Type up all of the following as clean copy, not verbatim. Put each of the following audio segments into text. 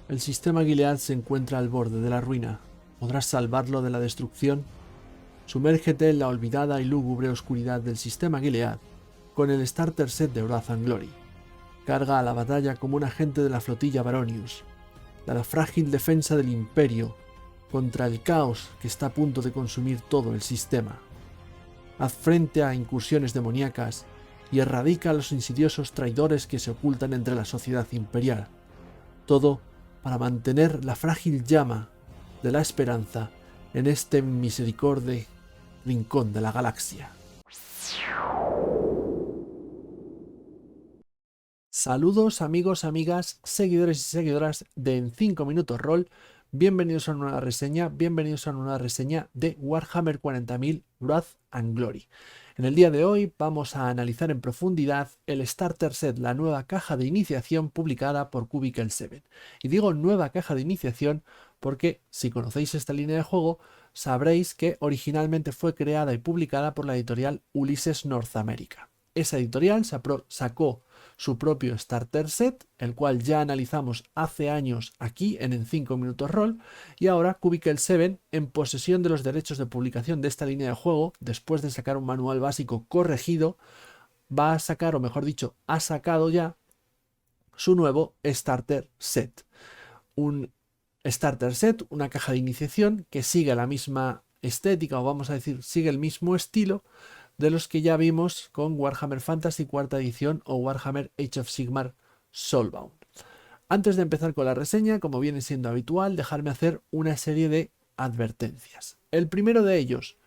El sistema Gilead se encuentra al borde de la ruina. ¿Podrás salvarlo de la destrucción? Sumérgete en la olvidada y lúgubre oscuridad del sistema Gilead con el Starter Set de Wrath and Glory. Carga a la batalla como un agente de la flotilla Baronius, la frágil defensa del Imperio contra el caos que está a punto de consumir todo el sistema. Haz frente a incursiones demoníacas y erradica a los insidiosos traidores que se ocultan entre la sociedad imperial. Todo para mantener la frágil llama de la esperanza en este misericorde rincón de la galaxia. Saludos amigos, amigas, seguidores y seguidoras de En 5 Minutos Roll. Bienvenidos a una nueva reseña, de Warhammer 40.000 Wrath and Glory. En el día de hoy vamos a analizar en profundidad el Starter Set, la nueva caja de iniciación publicada por Cubicle 7. Y digo nueva caja de iniciación porque si conocéis esta línea de juego sabréis que originalmente fue creada y publicada por la editorial Ulises North America. Esa editorial sacó su propio Starter Set, el cual ya analizamos hace años aquí en 5 Minutos Roll, y ahora Cubicle 7, en posesión de los derechos de publicación de esta línea de juego, después de sacar un manual básico corregido, va a sacar, o mejor dicho, ha sacado ya su nuevo Starter Set. Un Starter Set, una caja de iniciación que sigue la misma estética, o vamos a decir, sigue el mismo estilo de los que ya vimos con Warhammer Fantasy cuarta edición o Warhammer Age of Sigmar Soulbound. Antes de empezar con la reseña, como viene siendo habitual, dejarme hacer una serie de advertencias. El primero de ellos,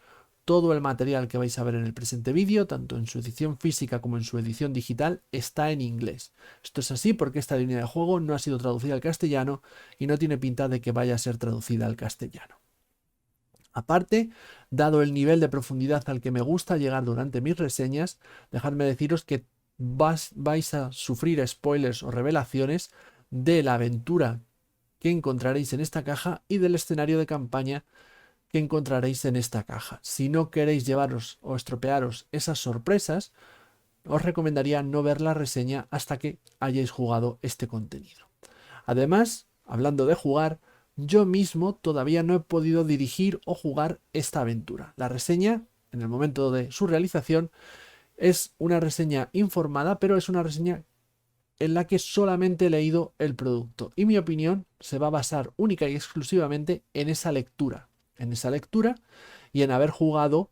todo el material que vais a ver en el presente vídeo, tanto en su edición física como en su edición digital, está en inglés. Esto es así porque esta línea de juego no ha sido traducida al castellano y no tiene pinta de que vaya a ser traducida al castellano. Aparte, dado el nivel de profundidad al que me gusta llegar durante mis reseñas, dejadme deciros que vais a sufrir spoilers o revelaciones de la aventura que encontraréis en esta caja y del escenario de campaña que encontraréis en esta caja. Si no queréis llevaros o estropearos esas sorpresas, os recomendaría no ver la reseña hasta que hayáis jugado este contenido. Además, hablando de jugar, yo mismo todavía no he podido dirigir o jugar esta aventura. La reseña, en el momento de su realización, es una reseña informada, pero es una reseña en la que solamente he leído el producto. Y mi opinión se va a basar única y exclusivamente en esa lectura. Y en haber jugado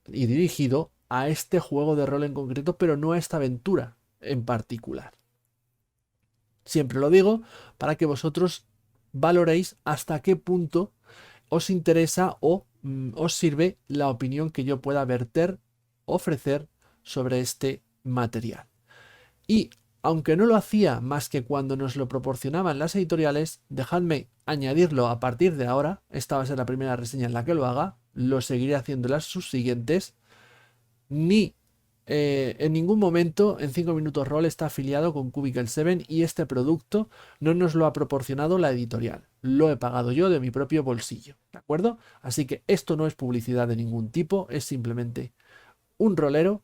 y dirigido a este juego de rol en concreto, pero no a esta aventura en particular. Siempre lo digo para que vosotros valoréis hasta qué punto os interesa o os sirve la opinión que yo pueda verter, ofrecer sobre este material. Y aunque no lo hacía más que cuando nos lo proporcionaban las editoriales, dejadme añadirlo a partir de ahora. Esta va a ser la primera reseña en la que lo haga, lo seguiré haciendo en las subsiguientes. En ningún momento en 5 Minutos Roll está afiliado con Cubicle 7 y este producto no nos lo ha proporcionado la editorial. Lo he pagado yo de mi propio bolsillo, ¿de acuerdo? Así que esto no es publicidad de ningún tipo, es simplemente un rolero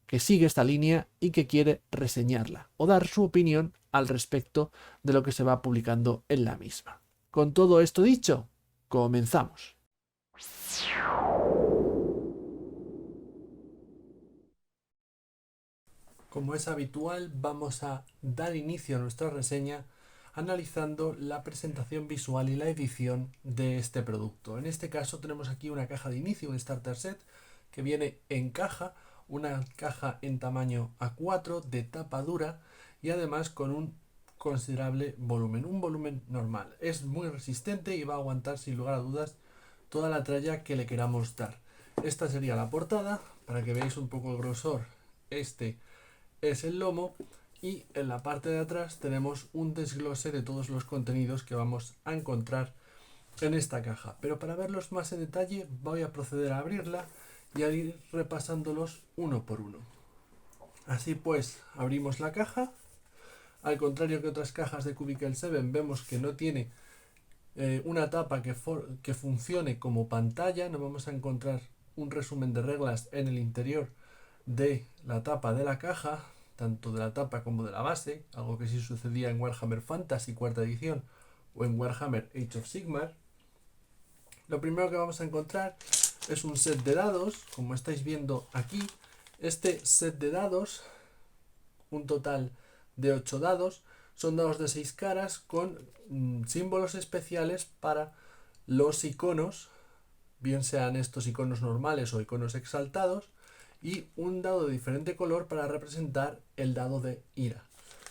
que sigue esta línea y que quiere reseñarla o dar su opinión al respecto de lo que se va publicando en la misma. Con todo esto dicho, comenzamos. Como es habitual, vamos a dar inicio a nuestra reseña analizando la presentación visual y la edición de este producto. En este caso tenemos aquí una caja de inicio, un starter set, que viene en caja, una caja en tamaño A4 de tapa dura y además con un considerable volumen, un volumen normal. Es muy resistente y va a aguantar sin lugar a dudas toda la tralla que le queramos dar. Esta sería la portada, para que veáis un poco el grosor. Este es el lomo y en la parte de atrás tenemos un desglose de todos los contenidos que vamos a encontrar en esta caja. Pero para verlos más en detalle voy a proceder a abrirla y a ir repasándolos uno por uno. Así pues, abrimos la caja. Al contrario que otras cajas de Cubicle 7, vemos que no tiene una tapa que funcione como pantalla. No vamos a encontrar un resumen de reglas en el interior de la tapa de la caja. tanto de la tapa como de la base, algo que sí sucedía en Warhammer Fantasy cuarta edición o en Warhammer Age of Sigmar. Lo primero que vamos a encontrar es un set de dados, como estáis viendo aquí. Este set de dados, un total de 8 dados, son dados de 6 caras con símbolos especiales para los iconos, bien sean estos iconos normales o iconos exaltados, y un dado de diferente color para representar el dado de ira.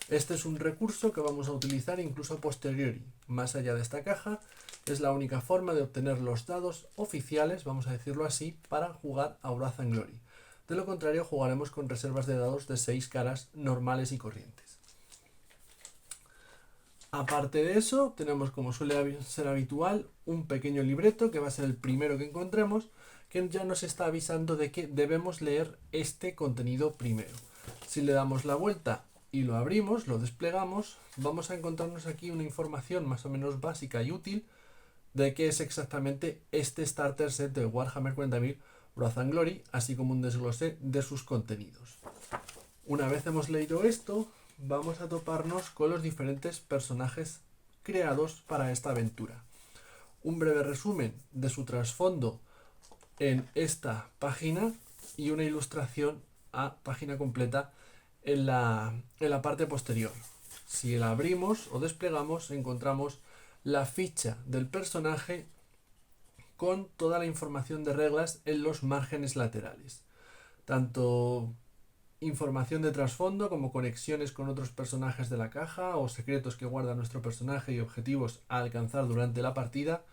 Este es un recurso que vamos a utilizar incluso a posteriori. Más allá de esta caja, es la única forma de obtener los dados oficiales, vamos a decirlo así, para jugar a Wrath and Glory. De lo contrario, jugaremos con reservas de dados de 6 caras normales y corrientes. Aparte de eso, tenemos, como suele ser habitual, un pequeño libreto que va a ser el primero que encontremos, que ya nos está avisando de que debemos leer este contenido primero. Si le damos la vuelta y lo abrimos, lo desplegamos, vamos a encontrarnos aquí una información más o menos básica y útil de qué es exactamente este starter set de Warhammer 40.000 Wrath and Glory, así como un desglose de sus contenidos. Una vez hemos leído esto, vamos a toparnos con los diferentes personajes creados para esta aventura. Un breve resumen de su trasfondo en esta página y una ilustración a página completa en la parte posterior. Si la abrimos o desplegamos, encontramos la ficha del personaje con toda la información de reglas en los márgenes laterales. Tanto información de trasfondo como conexiones con otros personajes de la caja o secretos que guarda nuestro personaje y objetivos a alcanzar durante la partida,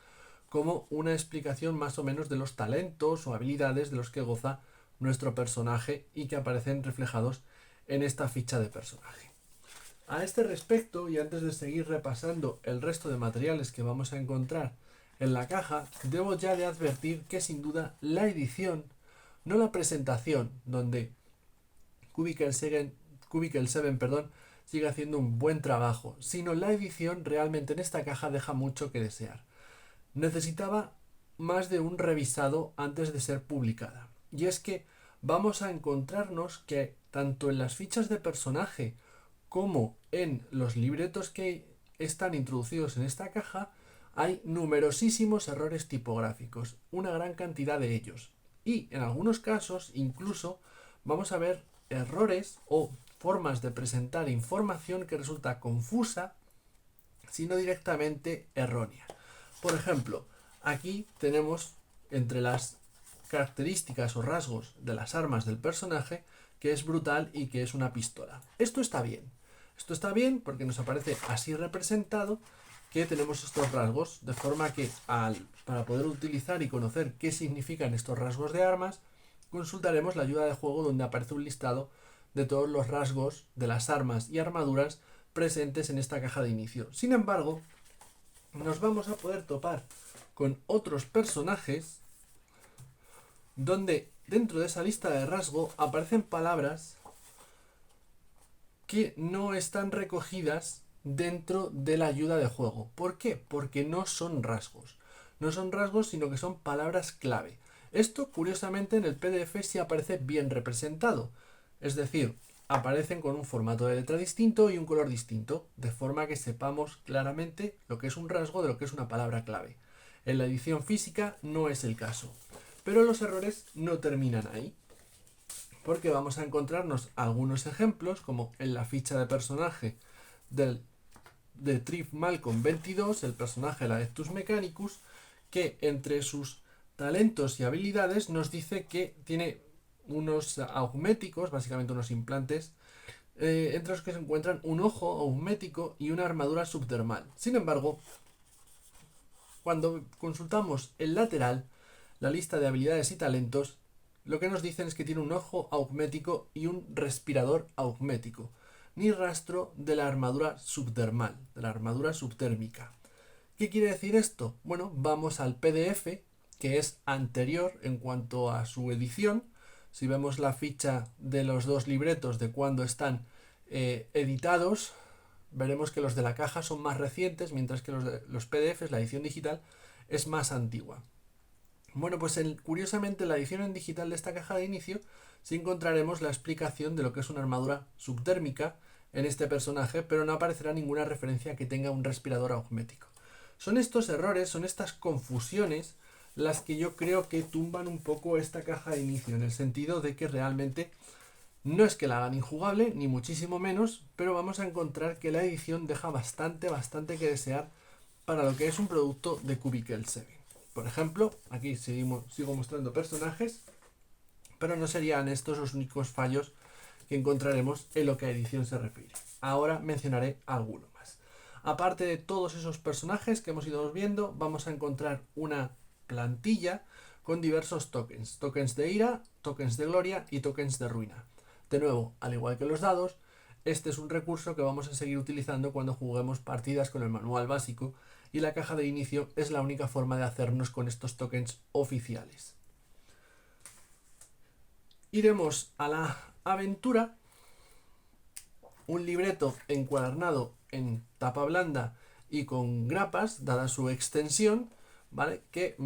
como una explicación más o menos de los talentos o habilidades de los que goza nuestro personaje y que aparecen reflejados en esta ficha de personaje. A este respecto, y antes de seguir repasando el resto de materiales que vamos a encontrar en la caja, debo ya de advertir que sin duda la edición, no la presentación, donde Cubicle 7, sigue haciendo un buen trabajo, sino la edición realmente en esta caja deja mucho que desear. Necesitaba más de un revisado antes de ser publicada. Y es que vamos a encontrarnos que tanto en las fichas de personaje como en los libretos que están introducidos en esta caja hay numerosísimos errores tipográficos, una gran cantidad de ellos. Y en algunos casos incluso vamos a ver errores o formas de presentar información que resulta confusa, sino directamente errónea. Por ejemplo, aquí tenemos entre las características o rasgos de las armas del personaje que es brutal y que es una pistola. Esto está bien. Esto está bien porque nos aparece así representado que tenemos estos rasgos, de forma que para poder utilizar y conocer qué significan estos rasgos de armas, consultaremos la ayuda de juego donde aparece un listado de todos los rasgos de las armas y armaduras presentes en esta caja de inicio. Sin embargo, nos vamos a poder topar con otros personajes donde dentro de esa lista de rasgo aparecen palabras que no están recogidas dentro de la ayuda de juego. ¿Por qué? Porque no son rasgos. No son rasgos, sino que son palabras clave. Esto, curiosamente, en el PDF sí aparece bien representado. Es decir, aparecen con un formato de letra distinto y un color distinto, de forma que sepamos claramente lo que es un rasgo de lo que es una palabra clave. En la edición física no es el caso. Pero los errores no terminan ahí, porque vamos a encontrarnos algunos ejemplos, como en la ficha de personaje de Trif Malcolm 22, el personaje de la Adeptus Mechanicus, que entre sus talentos y habilidades nos dice que tiene unos augméticos, básicamente unos implantes, entre los que se encuentran un ojo augmético y una armadura subdermal. Sin embargo, cuando consultamos el lateral, la lista de habilidades y talentos, lo que nos dicen es que tiene un ojo augmético y un respirador augmético, ni rastro de la armadura subdermal, de la armadura subtérmica. ¿Qué quiere decir esto? Bueno, vamos al PDF, que es anterior en cuanto a su edición. Si vemos la ficha de los dos libretos de cuando están editados, veremos que los de la caja son más recientes, mientras que los PDFs, la edición digital, es más antigua. Bueno, pues curiosamente en la edición en digital de esta caja de inicio sí encontraremos la explicación de lo que es una armadura subtérmica en este personaje, pero no aparecerá ninguna referencia a que tenga un respirador augmético. Son estos errores, son estas confusiones las que yo creo que tumban un poco esta caja de inicio, en el sentido de que realmente no es que la hagan injugable, ni muchísimo menos, pero vamos a encontrar que la edición deja bastante que desear para lo que es un producto de Cubicle 7. Por ejemplo, aquí sigo mostrando personajes, pero no serían estos los únicos fallos que encontraremos en lo que a edición se refiere. Ahora mencionaré alguno más. Aparte de todos esos personajes que hemos ido viendo, vamos a encontrar una plantilla con diversos tokens. Tokens de ira, tokens de gloria y tokens de ruina. De nuevo, al igual que los dados, este es un recurso que vamos a seguir utilizando cuando juguemos partidas con el manual básico, y la caja de inicio es la única forma de hacernos con estos tokens oficiales. Iremos a la aventura, un libreto encuadernado en tapa blanda y con grapas, dada su extensión, ¿vale? Que,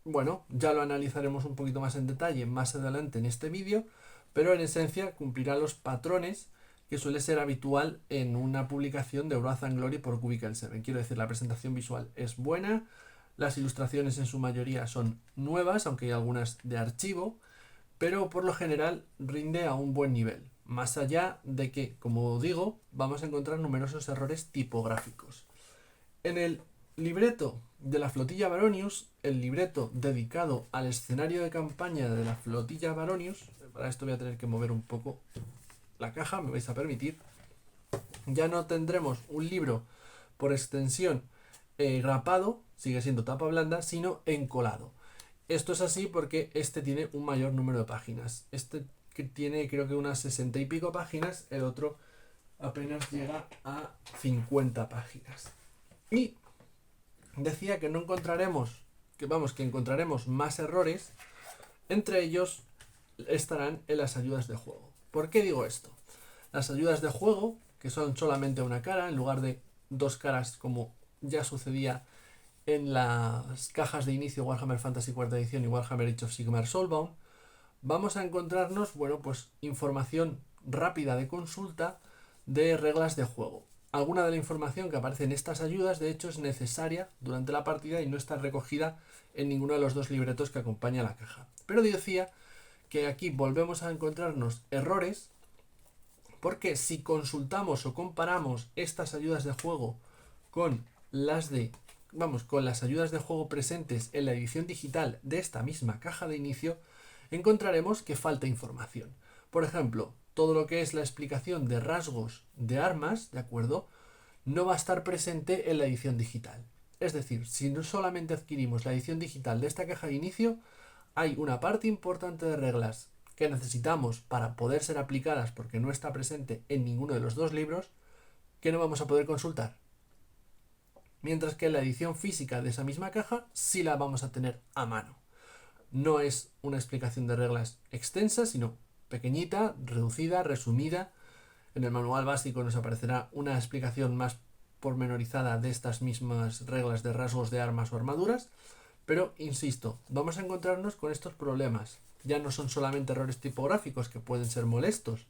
bueno, ya lo analizaremos un poquito más en detalle más adelante en este vídeo, pero en esencia cumplirá los patrones que suele ser habitual en una publicación de Wrath and Glory por Cubicle 7. Quiero decir, la presentación visual es buena, las ilustraciones en su mayoría son nuevas, aunque hay algunas de archivo, pero por lo general rinde a un buen nivel. Más allá de que, como digo, vamos a encontrar numerosos errores tipográficos. En el libreto de la flotilla Baronius, el libreto dedicado al escenario de campaña de la flotilla Baronius, para esto voy a tener que mover un poco la caja, me vais a permitir, ya no tendremos un libro por extensión grapado, sigue siendo tapa blanda, sino encolado. Esto es así porque este tiene un mayor número de páginas. Este que tiene creo que unas 60 y pico páginas, el otro apenas llega a 50 páginas. Y decía que no encontraremos, que encontraremos más errores, entre ellos estarán en las ayudas de juego. ¿Por qué digo esto? Las ayudas de juego, que son solamente una cara, en lugar de dos caras como ya sucedía en las cajas de inicio Warhammer Fantasy IV edición y Warhammer Age of Sigmar Soulbound, vamos a encontrarnos, bueno, pues información rápida de consulta de reglas de juego. Alguna de la información que aparece en estas ayudas, de hecho, es necesaria durante la partida y no está recogida en ninguno de los dos libretos que acompaña la caja. Pero decía que aquí volvemos a encontrarnos errores porque si consultamos o comparamos estas ayudas de juego con las con las ayudas de juego presentes en la edición digital de esta misma caja de inicio, encontraremos que falta información. Por ejemplo, todo lo que es la explicación de rasgos de armas, ¿de acuerdo? No va a estar presente en la edición digital. Es decir, si no solamente adquirimos la edición digital de esta caja de inicio, hay una parte importante de reglas que necesitamos para poder ser aplicadas porque no está presente en ninguno de los dos libros que no vamos a poder consultar. Mientras que en la edición física de esa misma caja sí la vamos a tener a mano. No es una explicación de reglas extensa, sino pequeñita, reducida, resumida. En el manual básico nos aparecerá una explicación más pormenorizada de estas mismas reglas de rasgos de armas o armaduras, pero insisto, vamos a encontrarnos con estos problemas. Ya no son solamente errores tipográficos que pueden ser molestos,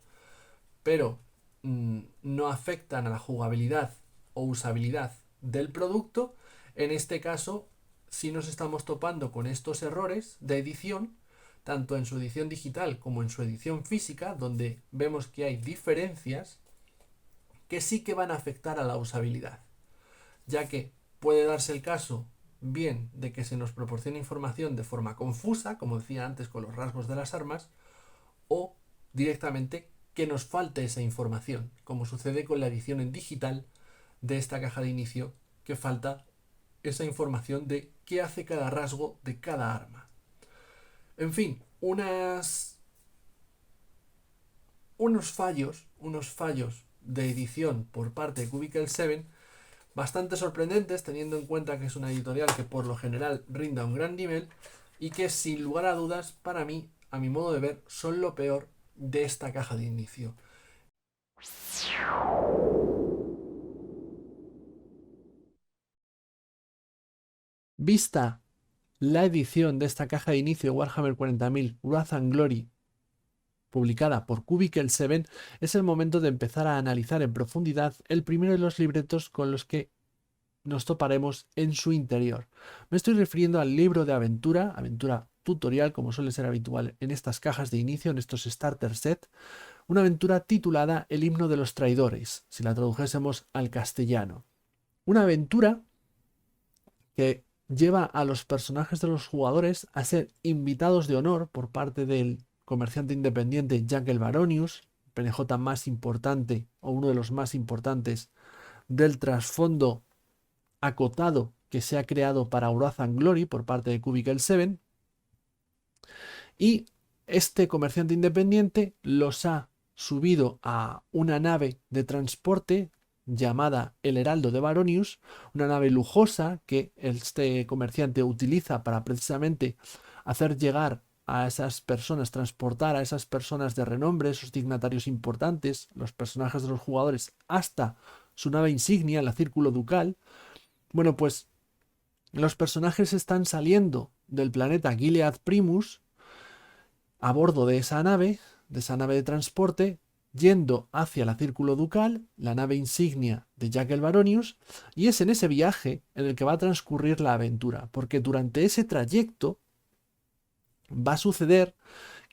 pero no afectan a la jugabilidad o usabilidad del producto. En este caso, si nos estamos topando con estos errores de edición, tanto en su edición digital como en su edición física, donde vemos que hay diferencias que sí que van a afectar a la usabilidad, ya que puede darse el caso bien de que se nos proporcione información de forma confusa, como decía antes con los rasgos de las armas, o directamente que nos falte esa información, como sucede con la edición en digital de esta caja de inicio, que falta esa información de qué hace cada rasgo de cada arma. En fin, unos fallos de edición por parte de Cubicle 7 bastante sorprendentes, teniendo en cuenta que es una editorial que por lo general rinda un gran nivel y que sin lugar a dudas, para mí, a mi modo de ver, son lo peor de esta caja de inicio. Vista la edición de esta caja de inicio de Warhammer 40.000 Wrath and Glory, publicada por Cubicle 7, es el momento de empezar a analizar en profundidad el primero de los libretos con los que nos toparemos en su interior. Me estoy refiriendo al libro de aventura tutorial, como suele ser habitual en estas cajas de inicio, en estos starter set, una aventura titulada El himno de los traidores, si la tradujésemos al castellano. Una aventura que lleva a los personajes de los jugadores a ser invitados de honor por parte del comerciante independiente Jack el Baronius, PNJ más importante o uno de los más importantes del trasfondo acotado que se ha creado para Wrath and Glory por parte de Cubicle 7, y este comerciante independiente los ha subido a una nave de transporte llamada el Heraldo de Baronius, una nave lujosa que este comerciante utiliza para precisamente hacer llegar a esas personas, transportar a esas personas de renombre, esos dignatarios importantes, los personajes de los jugadores, hasta su nave insignia, la Círculo Ducal. Bueno, pues los personajes están saliendo del planeta Gilead Primus a bordo de esa nave de transporte, yendo hacia la Círculo Ducal, la nave insignia de Jack el Baronius, y es en ese viaje en el que va a transcurrir la aventura, porque durante ese trayecto va a suceder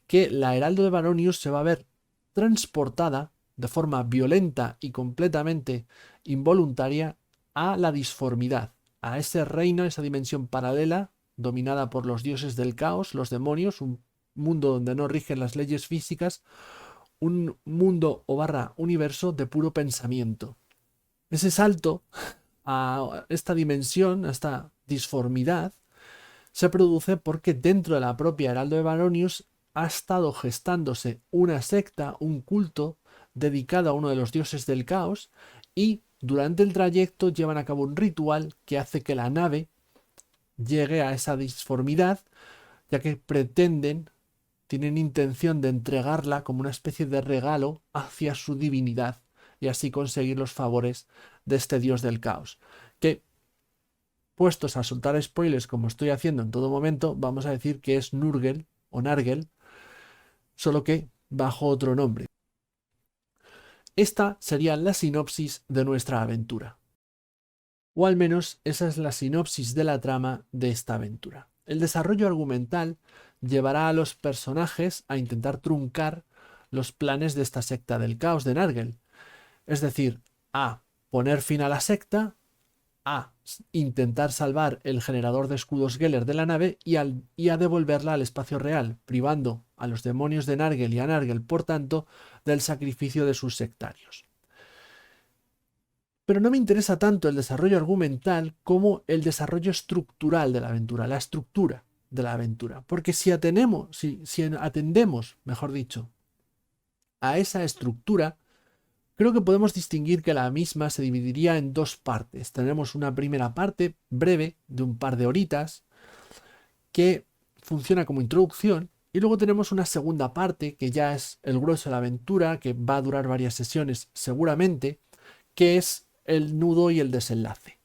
que la Heraldo de Baronius se va a ver transportada de forma violenta y completamente involuntaria a la disformidad, a ese reino, esa dimensión paralela dominada por los dioses del caos, los demonios, un mundo donde no rigen las leyes físicas, un mundo o barra universo de puro pensamiento. Ese salto a esta dimensión, a esta disformidad, se produce porque dentro de la propia Heraldo de Baronius ha estado gestándose una secta, un culto dedicado a uno de los dioses del caos, y durante el trayecto llevan a cabo un ritual que hace que la nave llegue a esa disformidad, ya que tienen intención de entregarla como una especie de regalo hacia su divinidad y así conseguir los favores de este dios del caos. Que, puestos a soltar spoilers como estoy haciendo en todo momento, vamos a decir que es Nurgle o Nargel, solo que bajo otro nombre. Esta sería la sinopsis de nuestra aventura. O al menos esa es la sinopsis de la trama de esta aventura. El desarrollo argumental llevará a los personajes a intentar truncar los planes de esta secta del caos de Nargel. Es decir, a poner fin a la secta, a intentar salvar el generador de escudos Geller de la nave y a devolverla al espacio real, privando a los demonios de Nargel y a Nargel, por tanto, del sacrificio de sus sectarios. Pero no me interesa tanto el desarrollo argumental como el desarrollo estructural de la aventura, la estructura de la aventura. Porque si atendemos, mejor dicho, a esa estructura, creo que podemos distinguir que la misma se dividiría en dos partes. Tenemos una primera parte breve de un par de horitas que funciona como introducción, y luego tenemos una segunda parte que ya es el grueso de la aventura, que va a durar varias sesiones seguramente, que es el nudo y el desenlace.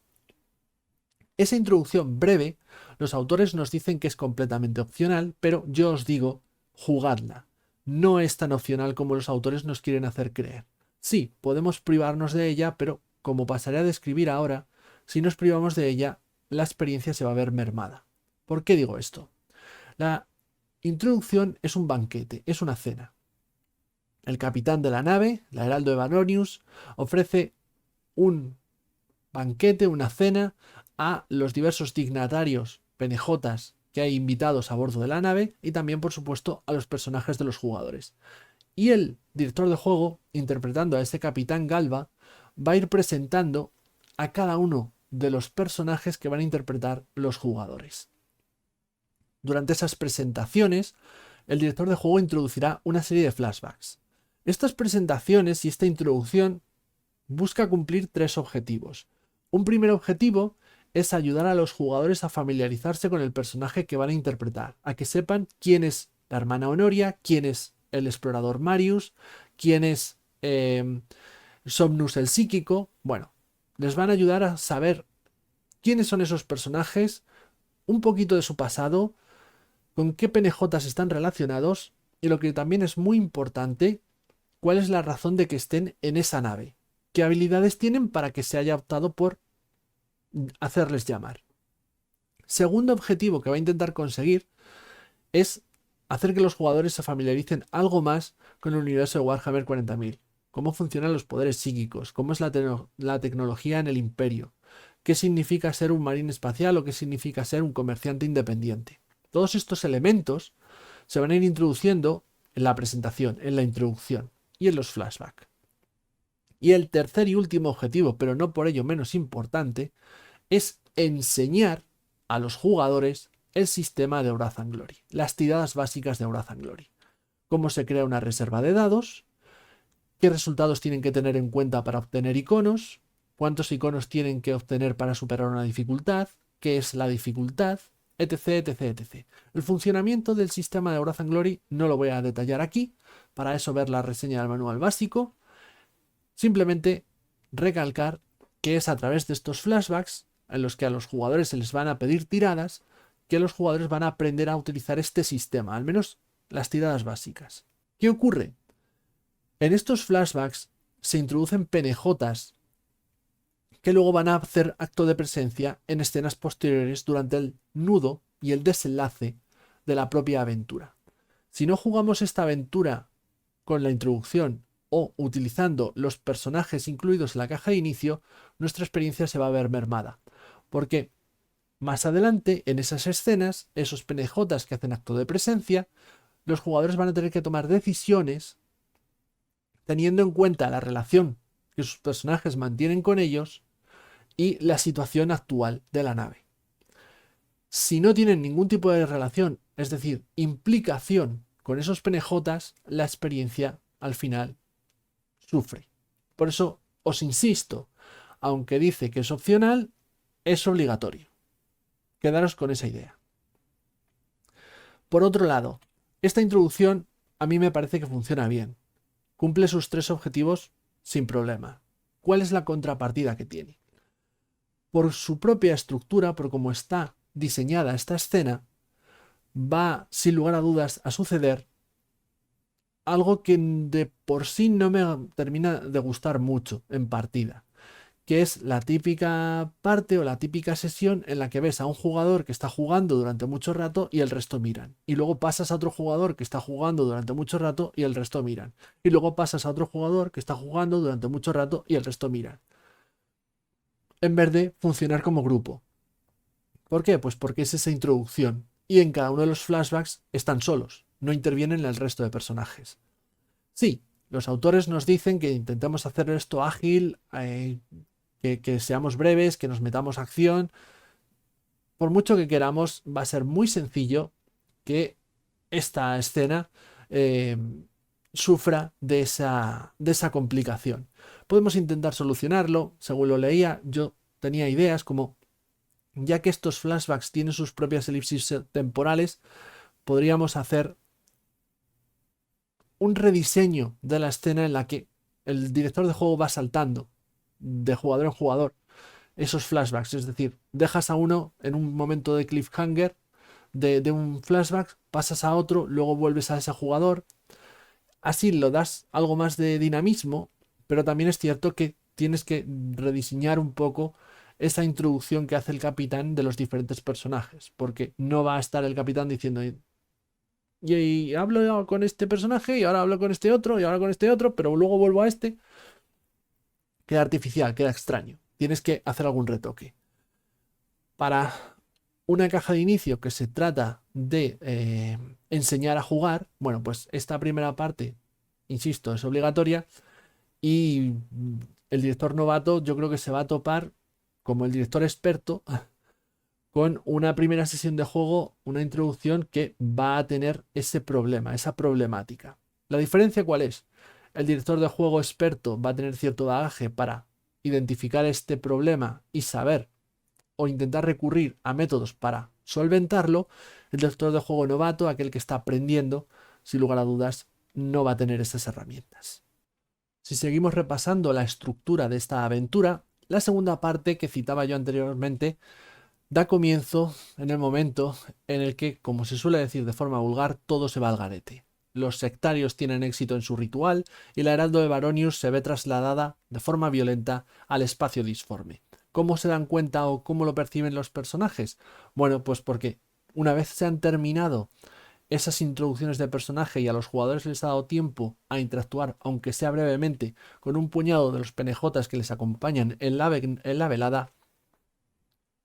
Esa introducción breve, los autores nos dicen que es completamente opcional, pero yo os digo, jugadla. No es tan opcional como los autores nos quieren hacer creer. Sí, podemos privarnos de ella, pero como pasaré a describir ahora, si nos privamos de ella, la experiencia se va a ver mermada. ¿Por qué digo esto? La introducción es un banquete, es una cena. El capitán de la nave, la Heraldo de Baronius, ofrece un banquete, una cena a los diversos dignatarios PNJs que hay invitados a bordo de la nave y también, por supuesto, a los personajes de los jugadores. Y el director de juego, interpretando a ese capitán Galva, va a ir presentando a cada uno de los personajes que van a interpretar los jugadores. Durante esas presentaciones, el director de juego introducirá una serie de flashbacks. Estas presentaciones y esta introducción busca cumplir tres objetivos. Un primer objetivo es ayudar a los jugadores a familiarizarse con el personaje que van a interpretar, a que sepan quién es la hermana Honoria, quién es el explorador Marius, quién es Somnus el psíquico. Bueno, les van a ayudar a saber quiénes son esos personajes, un poquito de su pasado, con qué PNJs están relacionados y lo que también es muy importante, cuál es la razón de que estén en esa nave, qué habilidades tienen para que se haya optado por hacerles llamar. Segundo objetivo que va a intentar conseguir es hacer que los jugadores se familiaricen algo más con el universo de Warhammer 40.000. Cómo funcionan los poderes psíquicos, cómo es la tecnología en el imperio, qué significa ser un marín espacial o qué significa ser un comerciante independiente. Todos estos elementos se van a ir introduciendo en la presentación, en la introducción y en los flashbacks. Y el tercer y último objetivo, pero no por ello menos importante, es enseñar a los jugadores el sistema de Wrath and Glory, las tiradas básicas de Wrath and Glory. Cómo se crea una reserva de dados, qué resultados tienen que tener en cuenta para obtener iconos, cuántos iconos tienen que obtener para superar una dificultad, qué es la dificultad, etc, etc, etc. El funcionamiento del sistema de Wrath and Glory no lo voy a detallar aquí, para eso ver la reseña del manual básico. Simplemente recalcar que es a través de estos flashbacks en los que a los jugadores se les van a pedir tiradas, que los jugadores van a aprender a utilizar este sistema, al menos las tiradas básicas. ¿Qué ocurre? En estos flashbacks se introducen PNJs que luego van a hacer acto de presencia en escenas posteriores durante el nudo y el desenlace de la propia aventura. Si no jugamos esta aventura con la introducción o utilizando los personajes incluidos en la caja de inicio, nuestra experiencia se va a ver mermada. Porque más adelante, en esas escenas, esos PNJs que hacen acto de presencia, los jugadores van a tener que tomar decisiones teniendo en cuenta la relación que sus personajes mantienen con ellos y la situación actual de la nave. Si no tienen ningún tipo de relación, es decir, implicación con esos PNJs, la experiencia al final sufre. Por eso os insisto, aunque dice que es opcional, es obligatorio. Quedaros con esa idea. Por otro lado, esta introducción a mí me parece que funciona bien. Cumple sus tres objetivos sin problema. ¿Cuál es la contrapartida que tiene? Por su propia estructura, por cómo está diseñada esta escena, va sin lugar a dudas a suceder algo que de por sí no me termina de gustar mucho en partida, que es la típica parte o la típica sesión en la que ves a un jugador que está jugando durante mucho rato y el resto miran. Y luego pasas a otro jugador que está jugando durante mucho rato y el resto miran. Y luego pasas a otro jugador que está jugando durante mucho rato y el resto miran. En vez de funcionar como grupo. ¿Por qué? Pues porque es esa introducción. Y en cada uno de los flashbacks están solos, no intervienen el resto de personajes. Sí, los autores nos dicen que intentemos hacer esto ágil, que seamos breves, que nos metamos a acción. Por mucho que queramos, va a ser muy sencillo que esta escena eh, sufra de esa complicación. Podemos intentar solucionarlo. Según lo leía, yo tenía ideas como, ya que estos flashbacks tienen sus propias elipsis temporales, podríamos hacer un rediseño de la escena en la que el director de juego va saltando de jugador en jugador esos flashbacks. Es decir, dejas a uno en un momento de cliffhanger de un flashback, pasas a otro, luego vuelves a ese jugador. Así lo das algo más de dinamismo, pero también es cierto que tienes que rediseñar un poco esa introducción que hace el capitán de los diferentes personajes, porque no va a estar el capitán diciendo y hablo con este personaje y ahora hablo con este otro y ahora con este otro, pero luego vuelvo a este. Queda artificial, queda extraño. Tienes que hacer algún retoque. Para una caja de inicio que se trata de enseñar a jugar, bueno, pues esta primera parte, insisto, es obligatoria y el director novato yo creo que se va a topar, como el director experto, con una primera sesión de juego, una introducción que va a tener ese problema, esa problemática. ¿La diferencia cuál es? El director de juego experto va a tener cierto bagaje para identificar este problema y saber o intentar recurrir a métodos para solventarlo. El director de juego novato, aquel que está aprendiendo, sin lugar a dudas, no va a tener esas herramientas. Si seguimos repasando la estructura de esta aventura, la segunda parte que citaba yo anteriormente da comienzo en el momento en el que, como se suele decir de forma vulgar, todo se va al garete. Los sectarios tienen éxito en su ritual y la Heraldo de Baronius se ve trasladada de forma violenta al espacio disforme. ¿Cómo se dan cuenta o cómo lo perciben los personajes? Bueno, pues porque una vez se han terminado esas introducciones de personaje y a los jugadores les ha dado tiempo a interactuar, aunque sea brevemente, con un puñado de los penejotas que les acompañan en la velada,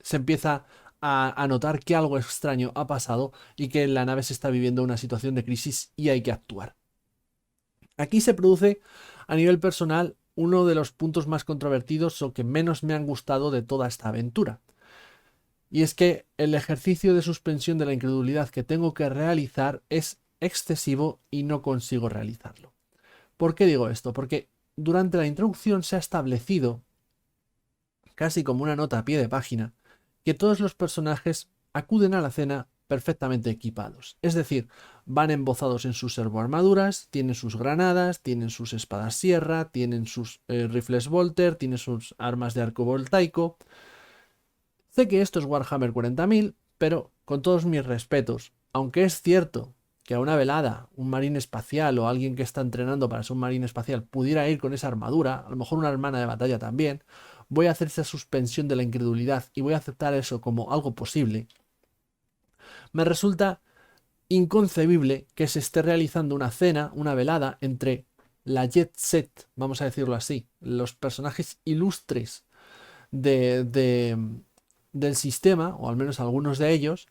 se empieza a notar que algo extraño ha pasado y que la nave se está viviendo una situación de crisis y hay que actuar. Aquí se produce a nivel personal uno de los puntos más controvertidos o que menos me han gustado de toda esta aventura. Y es que el ejercicio de suspensión de la incredulidad que tengo que realizar es excesivo y no consigo realizarlo. ¿Por qué digo esto? Porque durante la introducción se ha establecido, casi como una nota a pie de página, que todos los personajes acuden a la cena perfectamente equipados. Es decir, van embozados en sus servoarmaduras, tienen sus granadas, tienen sus espadas sierra, tienen sus rifles Volter, tienen sus armas de arco voltaico. Sé que esto es Warhammer 40.000, pero con todos mis respetos, aunque es cierto que a una velada, un marín espacial o alguien que está entrenando para ser un marín espacial pudiera ir con esa armadura, a lo mejor una hermana de batalla también, voy a hacer esa suspensión de la incredulidad y voy a aceptar eso como algo posible. Me resulta inconcebible que se esté realizando una cena, una velada entre la jet set, vamos a decirlo así, los personajes ilustres del sistema, o al menos algunos de ellos,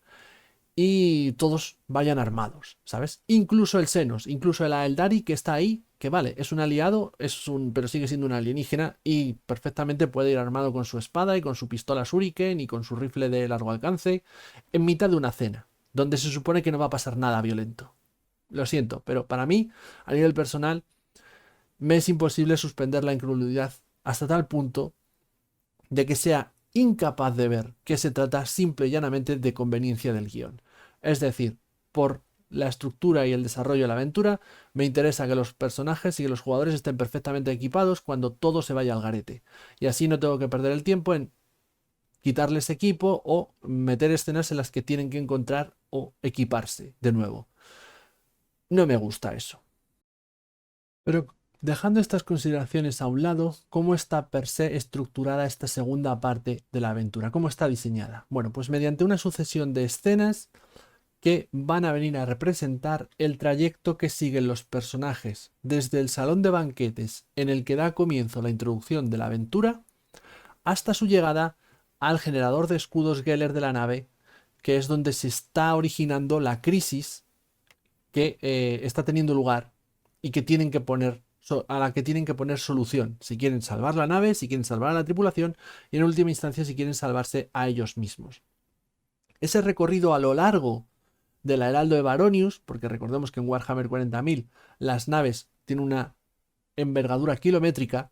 y todos vayan armados, ¿sabes? Incluso el Xenos, incluso el Aeldari que está ahí, que vale, es un aliado, pero sigue siendo un alienígena y perfectamente puede ir armado con su espada y con su pistola Shuriken y con su rifle de largo alcance en mitad de una cena, donde se supone que no va a pasar nada violento. Lo siento, pero para mí, a nivel personal, me es imposible suspender la incredulidad hasta tal punto de que sea incapaz de ver que se trata simple y llanamente de conveniencia del guión. Es decir, por la estructura y el desarrollo de la aventura, me interesa que los personajes y que los jugadores estén perfectamente equipados cuando todo se vaya al garete. Y así no tengo que perder el tiempo en quitarles equipo o meter escenas en las que tienen que encontrar o equiparse de nuevo. No me gusta eso. Pero dejando estas consideraciones a un lado, ¿cómo está per se estructurada esta segunda parte de la aventura? ¿Cómo está diseñada? Bueno, pues mediante una sucesión de escenas que van a venir a representar el trayecto que siguen los personajes desde el salón de banquetes en el que da comienzo la introducción de la aventura hasta su llegada al generador de escudos Geller de la nave, que es donde se está originando la crisis que está teniendo lugar y que tienen que poner a la que tienen que poner solución, si quieren salvar la nave, si quieren salvar a la tripulación y en última instancia si quieren salvarse a ellos mismos. Ese recorrido a lo largo de la Heraldo de Baronius, porque recordemos que en Warhammer 40.000 las naves tienen una envergadura kilométrica,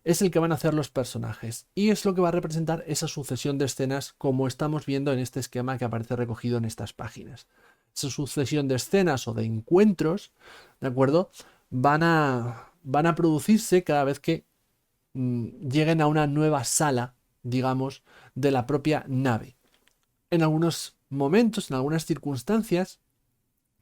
es el que van a hacer los personajes y es lo que va a representar esa sucesión de escenas como estamos viendo en este esquema que aparece recogido en estas páginas. Esa sucesión de escenas o de encuentros, ¿de acuerdo? Van a producirse cada vez que lleguen a una nueva sala, digamos, de la propia nave. En algunos momentos, en algunas circunstancias,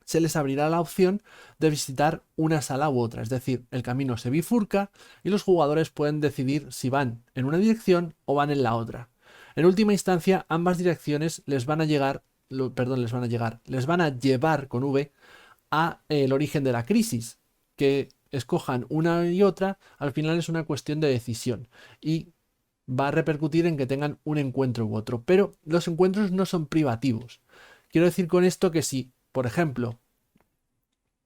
se les abrirá la opción de visitar una sala u otra, es decir, el camino se bifurca y los jugadores pueden decidir si van en una dirección o van en la otra. En última instancia, ambas direcciones les van a llegar, les van a llevar con V a el origen de la crisis. Que escojan una y otra, al final es una cuestión de decisión y va a repercutir en que tengan un encuentro u otro. Pero los encuentros no son privativos. Quiero decir con esto que si, por ejemplo,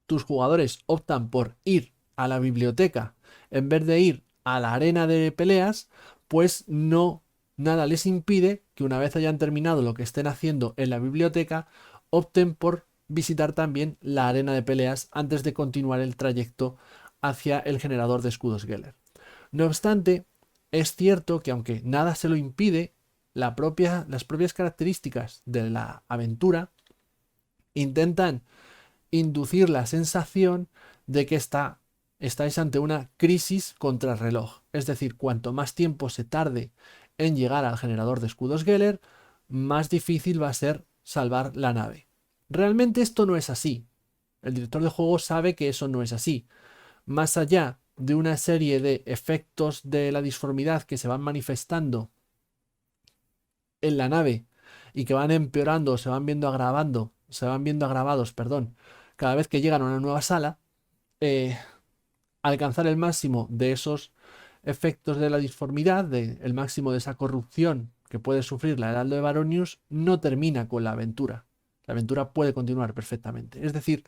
tus jugadores optan por ir a la biblioteca en vez de ir a la arena de peleas, pues no, nada les impide que una vez hayan terminado lo que estén haciendo en la biblioteca, opten por visitar también la arena de peleas antes de continuar el trayecto hacia el generador de escudos Geller. No obstante, es cierto que aunque nada se lo impide, las propias características de la aventura intentan inducir la sensación de que estáis ante una crisis contrarreloj. Es decir, cuanto más tiempo se tarde en llegar al generador de escudos Geller, más difícil va a ser salvar la nave. Realmente esto no es así. El director de juego sabe que eso no es así. Más allá de una serie de efectos de la disformidad que se van manifestando en la nave y que van empeorando, se van viendo agravados, perdón, cada vez que llegan a una nueva sala, alcanzar el máximo de esos efectos de la disformidad, el máximo de esa corrupción que puede sufrir la Heraldo de Baronius, no termina con la aventura. La aventura puede continuar perfectamente. Es decir,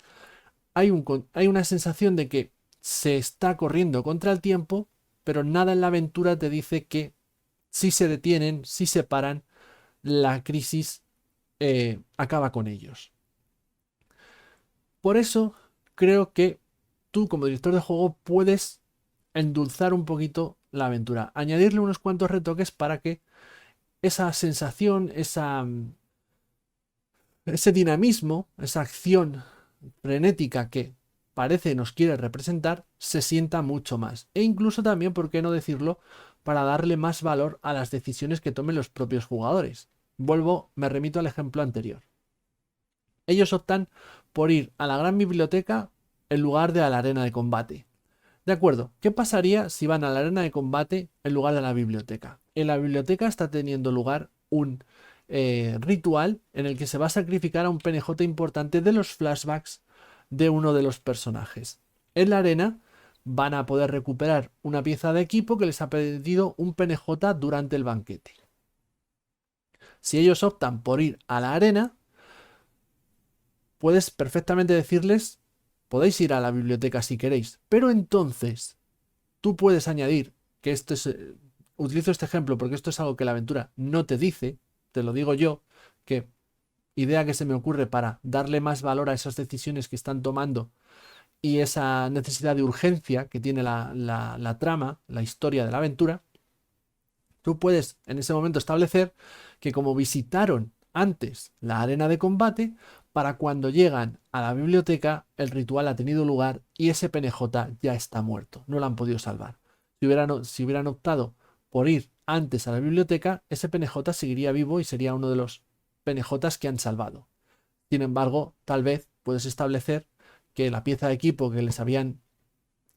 hay una sensación de que se está corriendo contra el tiempo, pero nada en la aventura te dice que si se detienen, si se paran, la crisis acaba con ellos. Por eso creo que tú como director de juego puedes endulzar un poquito la aventura, añadirle unos cuantos retoques para que esa sensación, ese dinamismo, esa acción frenética que parece nos quiere representar, se sienta mucho más. E incluso también, ¿por qué no decirlo?, para darle más valor a las decisiones que tomen los propios jugadores. Me remito al ejemplo anterior. Ellos optan por ir a la gran biblioteca en lugar de a la arena de combate. De acuerdo, ¿qué pasaría si van a la arena de combate en lugar de la biblioteca? En la biblioteca está teniendo lugar un ritual en el que se va a sacrificar a un PNJ importante de los flashbacks de uno de los personajes. En la arena van a poder recuperar una pieza de equipo que les ha pedido un PNJ durante el banquete. Si ellos optan por ir a la arena, puedes perfectamente decirles, podéis ir a la biblioteca si queréis, pero entonces tú puedes añadir que utilizo este ejemplo porque esto es algo que la aventura no te dice, te lo digo yo, que idea que se me ocurre para darle más valor a esas decisiones que están tomando y esa necesidad de urgencia que tiene la trama, la historia de la aventura. Tú puedes en ese momento establecer que como visitaron antes la arena de combate, para cuando llegan a la biblioteca el ritual ha tenido lugar y ese PNJ ya está muerto, no lo han podido salvar. Si hubieran optado por ir antes a la biblioteca, ese PNJ seguiría vivo y sería uno de los PNJs que han salvado. Sin embargo, tal vez puedes establecer que la pieza de equipo que les habían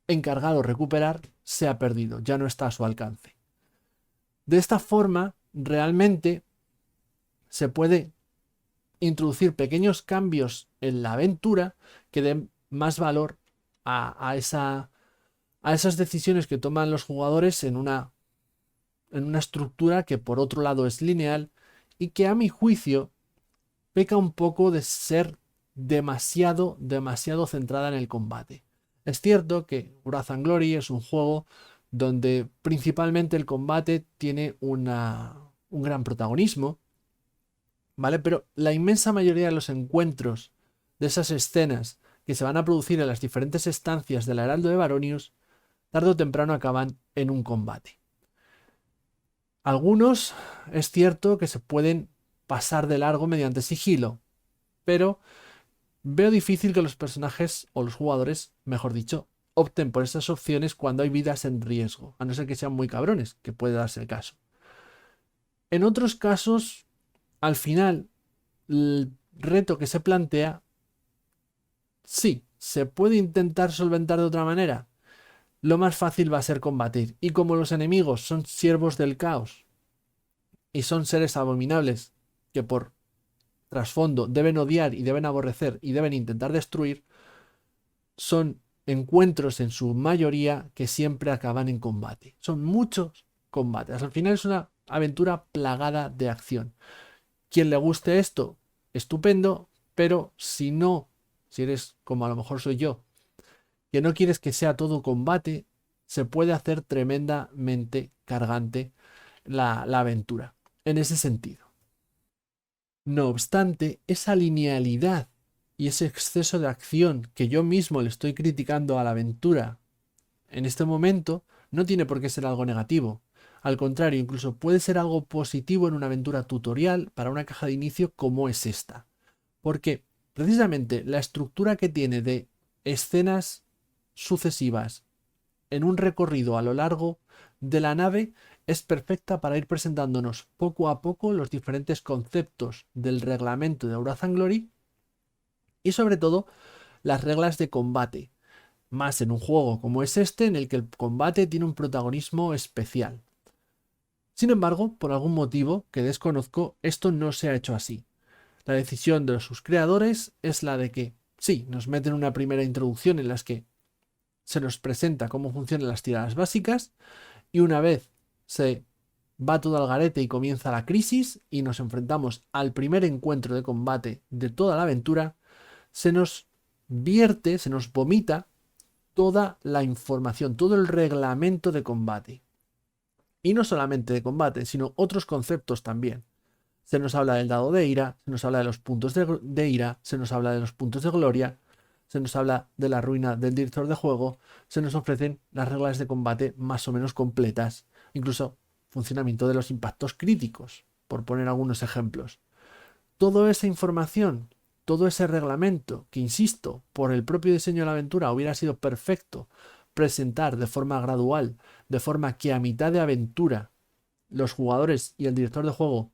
encargado recuperar se ha perdido, ya no está a su alcance. De esta forma, realmente se puede introducir pequeños cambios en la aventura que den más valor a esas decisiones que toman los jugadores en una estructura que por otro lado es lineal y que a mi juicio peca un poco de ser demasiado centrada en el combate. Es cierto que Wrath and Glory es un juego donde principalmente el combate tiene un gran protagonismo, ¿vale? Pero la inmensa mayoría de los encuentros, de esas escenas que se van a producir en las diferentes estancias del Heraldo de Baronius, tarde o temprano acaban en un combate. Algunos es cierto que se pueden pasar de largo mediante sigilo, pero veo difícil que los personajes o los jugadores, mejor dicho, opten por esas opciones cuando hay vidas en riesgo, a no ser que sean muy cabrones, que puede darse el caso. En otros casos, al final, el reto que se plantea, sí, se puede intentar solventar de otra manera. Lo más fácil va a ser combatir, y como los enemigos son siervos del caos y son seres abominables que por trasfondo deben odiar y deben aborrecer y deben intentar destruir, son encuentros en su mayoría que siempre acaban en combate. Son muchos combates. Al final es una aventura plagada de acción. Quien le guste esto, estupendo, pero si no, si eres como a lo mejor soy yo, que no quieres que sea todo combate, se puede hacer tremendamente cargante la aventura en ese sentido. No obstante, esa linealidad y ese exceso de acción que yo mismo le estoy criticando a la aventura en este momento no tiene por qué ser algo negativo. Al contrario, incluso puede ser algo positivo en una aventura tutorial para una caja de inicio como es esta. Porque precisamente la estructura que tiene de escenas sucesivas en un recorrido a lo largo de la nave es perfecta para ir presentándonos poco a poco los diferentes conceptos del reglamento de Wrath and Glory y sobre todo las reglas de combate, más en un juego como es este en el que el combate tiene un protagonismo especial. Sin embargo, por algún motivo que desconozco, esto no se ha hecho así. La decisión de sus creadores es la de que, sí, nos meten una primera introducción en las que se nos presenta cómo funcionan las tiradas básicas y una vez se va todo al garete y comienza la crisis y nos enfrentamos al primer encuentro de combate de toda la aventura, se nos vierte, se nos vomita toda la información, todo el reglamento de combate. Y no solamente de combate, sino otros conceptos también. Se nos habla del dado de ira, se nos habla de los puntos de ira, se nos habla de los puntos de gloria, se nos habla de la ruina del director de juego, se nos ofrecen las reglas de combate más o menos completas, incluso funcionamiento de los impactos críticos, por poner algunos ejemplos. Toda esa información, todo ese reglamento, que insisto, por el propio diseño de la aventura hubiera sido perfecto presentar de forma gradual, de forma que a mitad de aventura los jugadores y el director de juego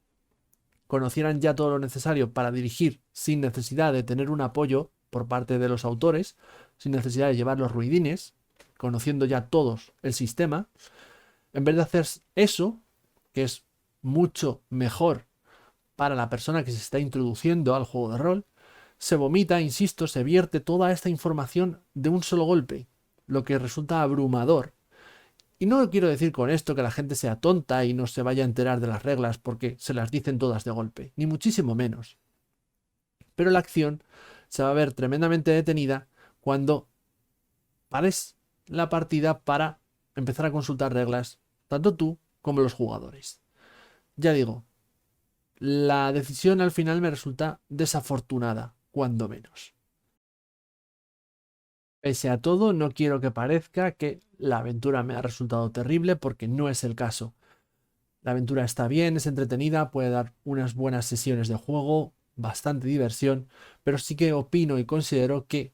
conocieran ya todo lo necesario para dirigir sin necesidad de tener un apoyo por parte de los autores, sin necesidad de llevar los ruidines, conociendo ya todos el sistema, en vez de hacer eso, que es mucho mejor para la persona que se está introduciendo al juego de rol, se vomita, insisto, se vierte toda esta información de un solo golpe, lo que resulta abrumador. Y no quiero decir con esto que la gente sea tonta y no se vaya a enterar de las reglas porque se las dicen todas de golpe, ni muchísimo menos. Pero la acción se va a ver tremendamente detenida cuando pares la partida para empezar a consultar reglas, tanto tú como los jugadores. Ya digo, la decisión al final me resulta desafortunada, cuando menos. Pese a todo, no quiero que parezca que la aventura me ha resultado terrible porque no es el caso. La aventura está bien, es entretenida, puede dar unas buenas sesiones de juego, bastante diversión, pero sí que opino y considero que,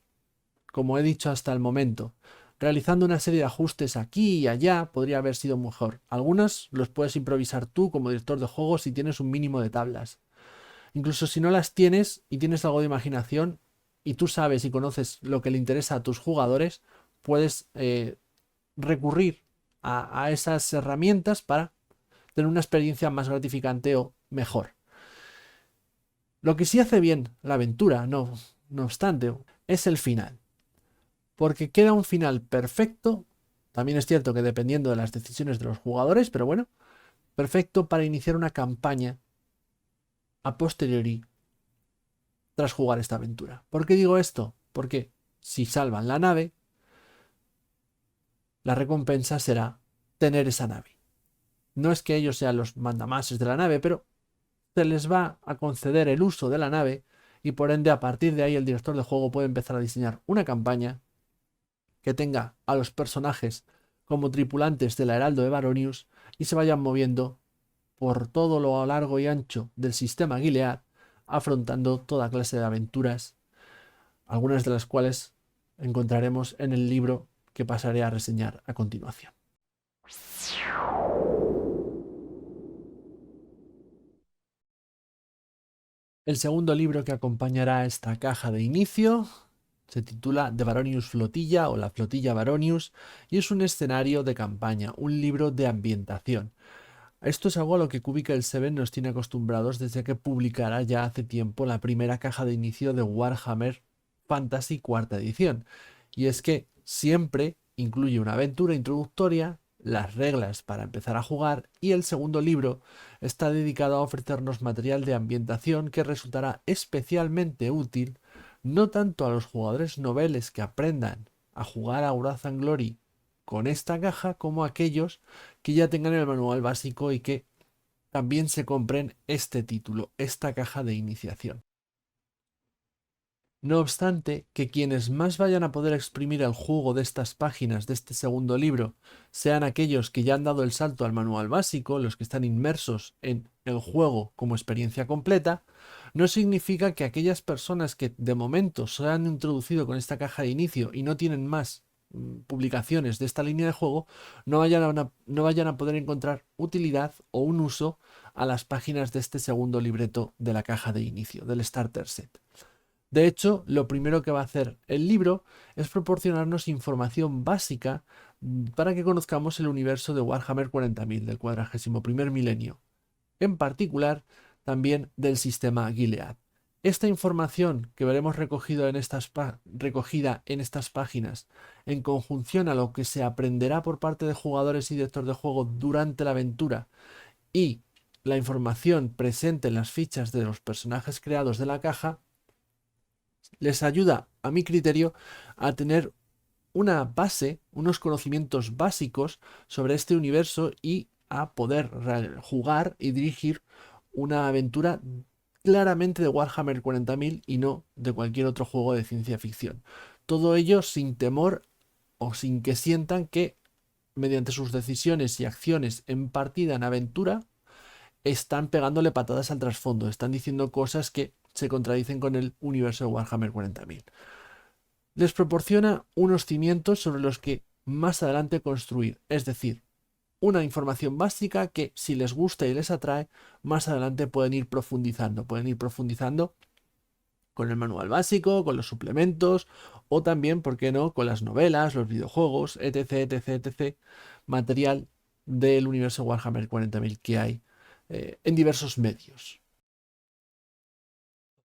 como he dicho hasta el momento, realizando una serie de ajustes aquí y allá podría haber sido mejor. Algunos los puedes improvisar tú como director de juego si tienes un mínimo de tablas. Incluso si no las tienes y tienes algo de imaginación y tú sabes y conoces lo que le interesa a tus jugadores, puedes recurrir a esas herramientas para tener una experiencia más gratificante o mejor. Lo que sí hace bien la aventura, no obstante, es el final. Porque queda un final perfecto. También es cierto que dependiendo de las decisiones de los jugadores, pero bueno, perfecto para iniciar una campaña a posteriori tras jugar esta aventura. ¿Por qué digo esto? Porque si salvan la nave, la recompensa será tener esa nave. No es que ellos sean los mandamases de la nave, pero se les va a conceder el uso de la nave y por ende a partir de ahí el director de juego puede empezar a diseñar una campaña que tenga a los personajes como tripulantes de la Heraldo de Baronius y se vayan moviendo por todo lo largo y ancho del sistema Gilead, afrontando toda clase de aventuras, algunas de las cuales encontraremos en el libro que pasaré a reseñar a continuación. El segundo libro que acompañará esta caja de inicio se titula The Baronius Flotilla o La Flotilla Baronius y es un escenario de campaña, un libro de ambientación. Esto es algo a lo que Cubicle 7 nos tiene acostumbrados desde que publicara ya hace tiempo la primera caja de inicio de Warhammer Fantasy cuarta edición. Y es que siempre incluye una aventura introductoria, las reglas para empezar a jugar y el segundo libro está dedicado a ofrecernos material de ambientación que resultará especialmente útil no tanto a los jugadores noveles que aprendan a jugar a Wrath and Glory con esta caja como a aquellos que ya tengan el manual básico y que también se compren este título, esta caja de iniciación. No obstante, que quienes más vayan a poder exprimir el jugo de estas páginas de este segundo libro sean aquellos que ya han dado el salto al manual básico, los que están inmersos en el juego como experiencia completa, no significa que aquellas personas que de momento se han introducido con esta caja de inicio y no tienen más publicaciones de esta línea de juego no vayan a poder encontrar utilidad o un uso a las páginas de este segundo libreto de la caja de inicio, del Starter Set. De hecho, lo primero que va a hacer el libro es proporcionarnos información básica para que conozcamos el universo de Warhammer 40.000, del 41.º milenio. En particular, también del sistema Gilead. Esta información que veremos recogida en estas páginas, en conjunción a lo que se aprenderá por parte de jugadores y directores de juego durante la aventura y la información presente en las fichas de los personajes creados de la caja, les ayuda, a mi criterio, a tener una base, unos conocimientos básicos sobre este universo y a poder jugar y dirigir una aventura claramente de Warhammer 40.000 y no de cualquier otro juego de ciencia ficción. Todo ello sin temor o sin que sientan que mediante sus decisiones y acciones en partida, en aventura, están pegándole patadas al trasfondo, están diciendo cosas que se contradicen con el universo de Warhammer 40.000. Les proporciona unos cimientos sobre los que más adelante construir, es decir, una información básica que si les gusta y les atrae, más adelante pueden ir profundizando con el manual básico, con los suplementos o también, ¿por qué no?, con las novelas, los videojuegos, etc, material del universo Warhammer 40.000 que hay en diversos medios.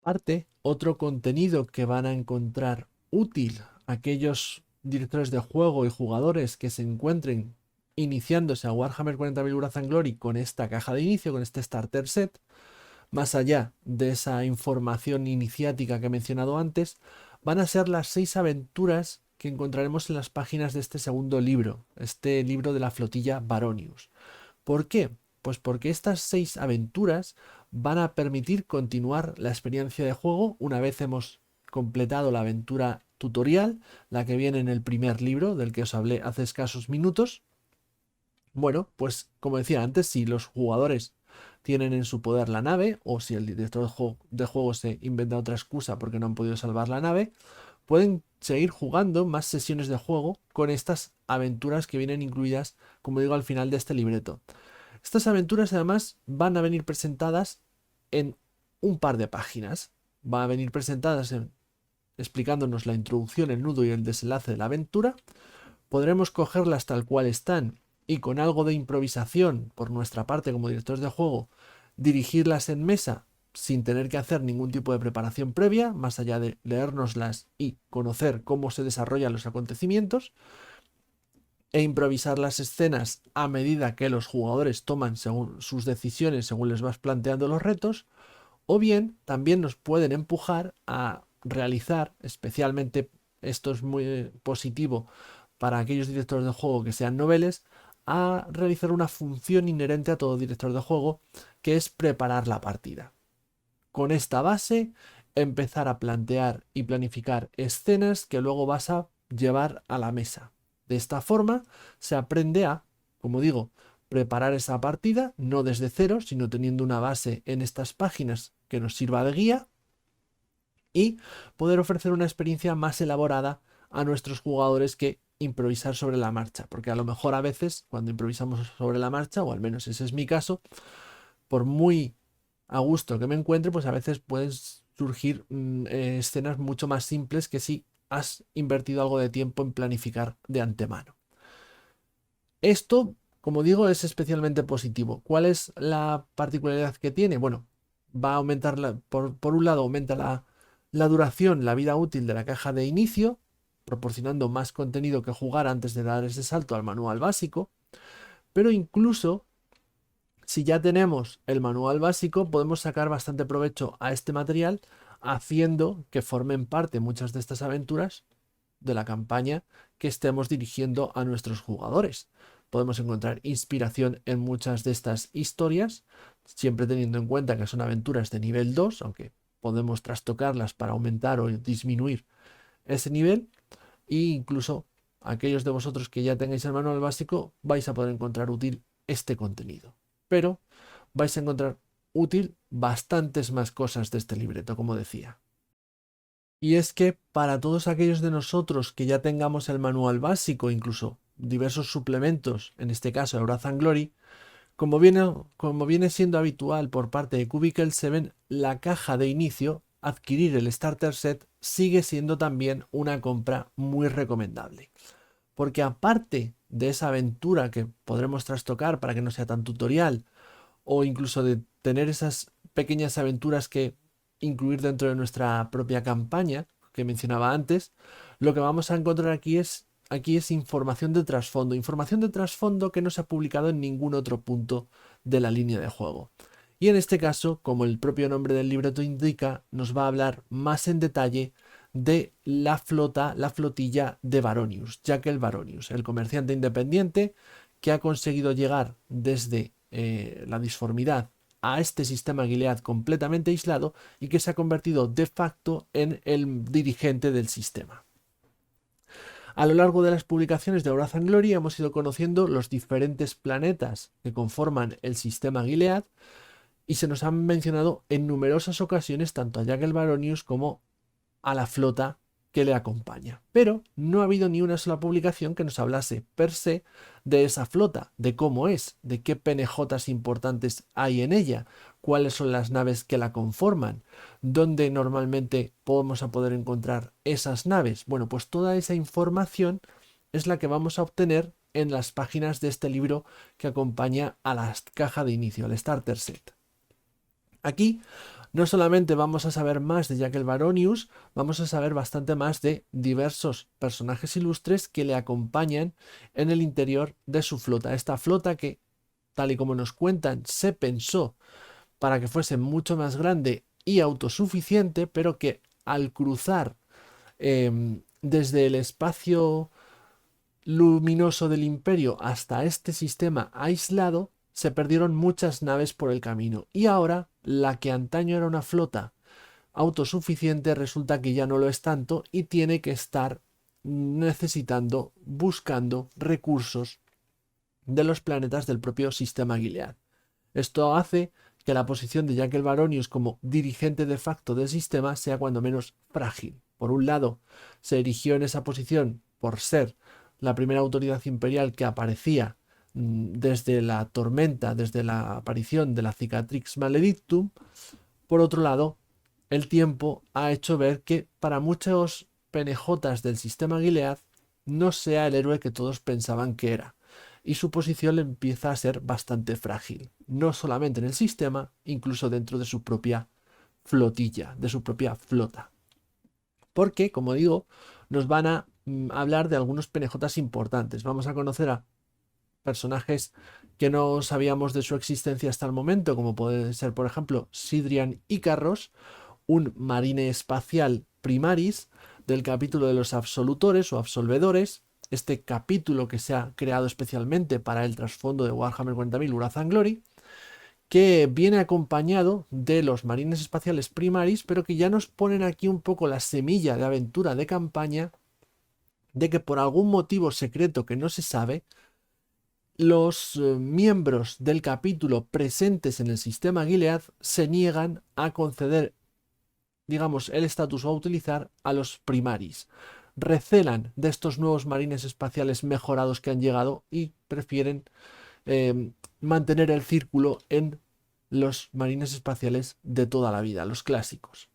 Aparte, otro contenido que van a encontrar útil aquellos directores de juego y jugadores que se encuentren iniciándose a Warhammer 40.000 Wrath and Glory con esta caja de inicio, con este starter set, más allá de esa información iniciática que he mencionado antes, van a ser las 6 aventuras que encontraremos en las páginas de este segundo libro, este libro de la flotilla Baronius. ¿Por qué? Pues porque estas 6 aventuras van a permitir continuar la experiencia de juego una vez hemos completado la aventura tutorial, la que viene en el primer libro del que os hablé hace escasos minutos. Bueno, pues como decía antes, si los jugadores tienen en su poder la nave o si el director de juego se inventa otra excusa porque no han podido salvar la nave, pueden seguir jugando más sesiones de juego con estas aventuras que vienen incluidas, como digo, al final de este libreto. Estas aventuras además van a venir presentadas en un par de páginas. Van a venir presentadas explicándonos la introducción, el nudo y el desenlace de la aventura. Podremos cogerlas tal cual están y con algo de improvisación por nuestra parte como directores de juego, dirigirlas en mesa sin tener que hacer ningún tipo de preparación previa, más allá de leérnoslas y conocer cómo se desarrollan los acontecimientos, e improvisar las escenas a medida que los jugadores toman según sus decisiones, según les vas planteando los retos, o bien también nos pueden empujar a realizar, especialmente esto es muy positivo para aquellos directores de juego que sean noveles, a realizar una función inherente a todo director de juego, que es preparar la partida. Con esta base, empezar a plantear y planificar escenas que luego vas a llevar a la mesa. De esta forma, se aprende a, como digo, preparar esa partida, no desde cero, sino teniendo una base en estas páginas que nos sirva de guía y poder ofrecer una experiencia más elaborada a nuestros jugadores que improvisar sobre la marcha, porque a lo mejor a veces cuando improvisamos sobre la marcha, o al menos ese es mi caso, por muy a gusto que me encuentre, pues a veces pueden surgir escenas mucho más simples que si has invertido algo de tiempo en planificar de antemano. Esto, como digo, es especialmente positivo. ¿Cuál es la particularidad que tiene? Bueno, va a aumentar, por un lado, aumenta la duración, la vida útil de la caja de inicio, proporcionando más contenido que jugar antes de dar ese salto al manual básico, pero incluso si ya tenemos el manual básico, podemos sacar bastante provecho a este material, haciendo que formen parte muchas de estas aventuras de la campaña que estemos dirigiendo a nuestros jugadores. Podemos encontrar inspiración en muchas de estas historias, siempre teniendo en cuenta que son aventuras de nivel 2, aunque podemos trastocarlas para aumentar o disminuir ese nivel, e incluso aquellos de vosotros que ya tengáis el manual básico vais a poder encontrar útil este contenido. Pero vais a encontrar útil bastantes más cosas de este libreto, como decía. Y es que para todos aquellos de nosotros que ya tengamos el manual básico, incluso diversos suplementos, en este caso Wrath and Glory, como viene siendo habitual por parte de Cubicle 7, la caja de inicio, adquirir el Starter Set, sigue siendo también una compra muy recomendable. Porque aparte de esa aventura que podremos trastocar para que no sea tan tutorial, o incluso de tener esas pequeñas aventuras que incluir dentro de nuestra propia campaña que mencionaba antes, lo que vamos a encontrar aquí es información de trasfondo que no se ha publicado en ningún otro punto de la línea de juego. Y en este caso, como el propio nombre del libreto indica, nos va a hablar más en detalle de la flotilla de Baronius, Jackal Baronius, el comerciante independiente que ha conseguido llegar desde la disformidad a este sistema Gilead completamente aislado y que se ha convertido de facto en el dirigente del sistema. A lo largo de las publicaciones de Wrath and Glory hemos ido conociendo los diferentes planetas que conforman el sistema Gilead y se nos han mencionado en numerosas ocasiones tanto a Jackal Baronius como a la flota que le acompaña. Pero no ha habido ni una sola publicación que nos hablase per se de esa flota, de cómo es, de qué PNJs importantes hay en ella, cuáles son las naves que la conforman, dónde normalmente podemos poder encontrar esas naves. Bueno, pues toda esa información es la que vamos a obtener en las páginas de este libro que acompaña a la caja de inicio, al Starter Set. Aquí no solamente vamos a saber más de Jackal Baronius, vamos a saber bastante más de diversos personajes ilustres que le acompañan en el interior de su flota. Esta flota que, tal y como nos cuentan, se pensó para que fuese mucho más grande y autosuficiente, pero que al cruzar desde el espacio luminoso del imperio hasta este sistema aislado, se perdieron muchas naves por el camino. Y ahora, la que antaño era una flota autosuficiente, resulta que ya no lo es tanto y tiene que estar necesitando, buscando recursos de los planetas del propio sistema Gilead. Esto hace que la posición de Jackal Baronius como dirigente de facto del sistema sea cuando menos frágil. Por un lado, se erigió en esa posición por ser la primera autoridad imperial que aparecía desde la tormenta, desde la aparición de la Cicatrix Maledictum. Por otro lado, el tiempo ha hecho ver que para muchos PNJs del sistema Gilead no sea el héroe que todos pensaban que era, y su posición empieza a ser bastante frágil, no solamente en el sistema, incluso dentro de su propia flotilla, de su propia flota. Porque, como digo, nos van a hablar de algunos PNJs importantes. Vamos a conocer a personajes que no sabíamos de su existencia hasta el momento, como pueden ser, por ejemplo, Sidrian Icarros, un marine espacial primaris del capítulo de los absolutores o absolvedores, este capítulo que se ha creado especialmente para el trasfondo de Warhammer 40.000 Wrath and Glory, que viene acompañado de los marines espaciales primaris, pero que ya nos ponen aquí un poco la semilla de aventura de campaña de que por algún motivo secreto que no se sabe, los miembros del capítulo presentes en el sistema Gilead se niegan a conceder, digamos, el estatus o a utilizar a los primaris. Recelan de estos nuevos marines espaciales mejorados que han llegado y prefieren mantener el círculo en los marines espaciales de toda la vida, los clásicos.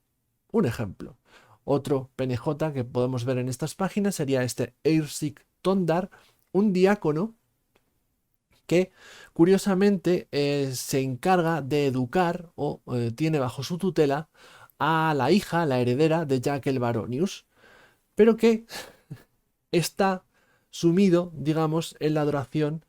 Un ejemplo. Otro PNJ que podemos ver en estas páginas sería este Eirsic Tondar, un diácono que curiosamente se encarga de educar o tiene bajo su tutela a la hija, la heredera de Jackal Baronius, pero que está sumido, digamos, en la adoración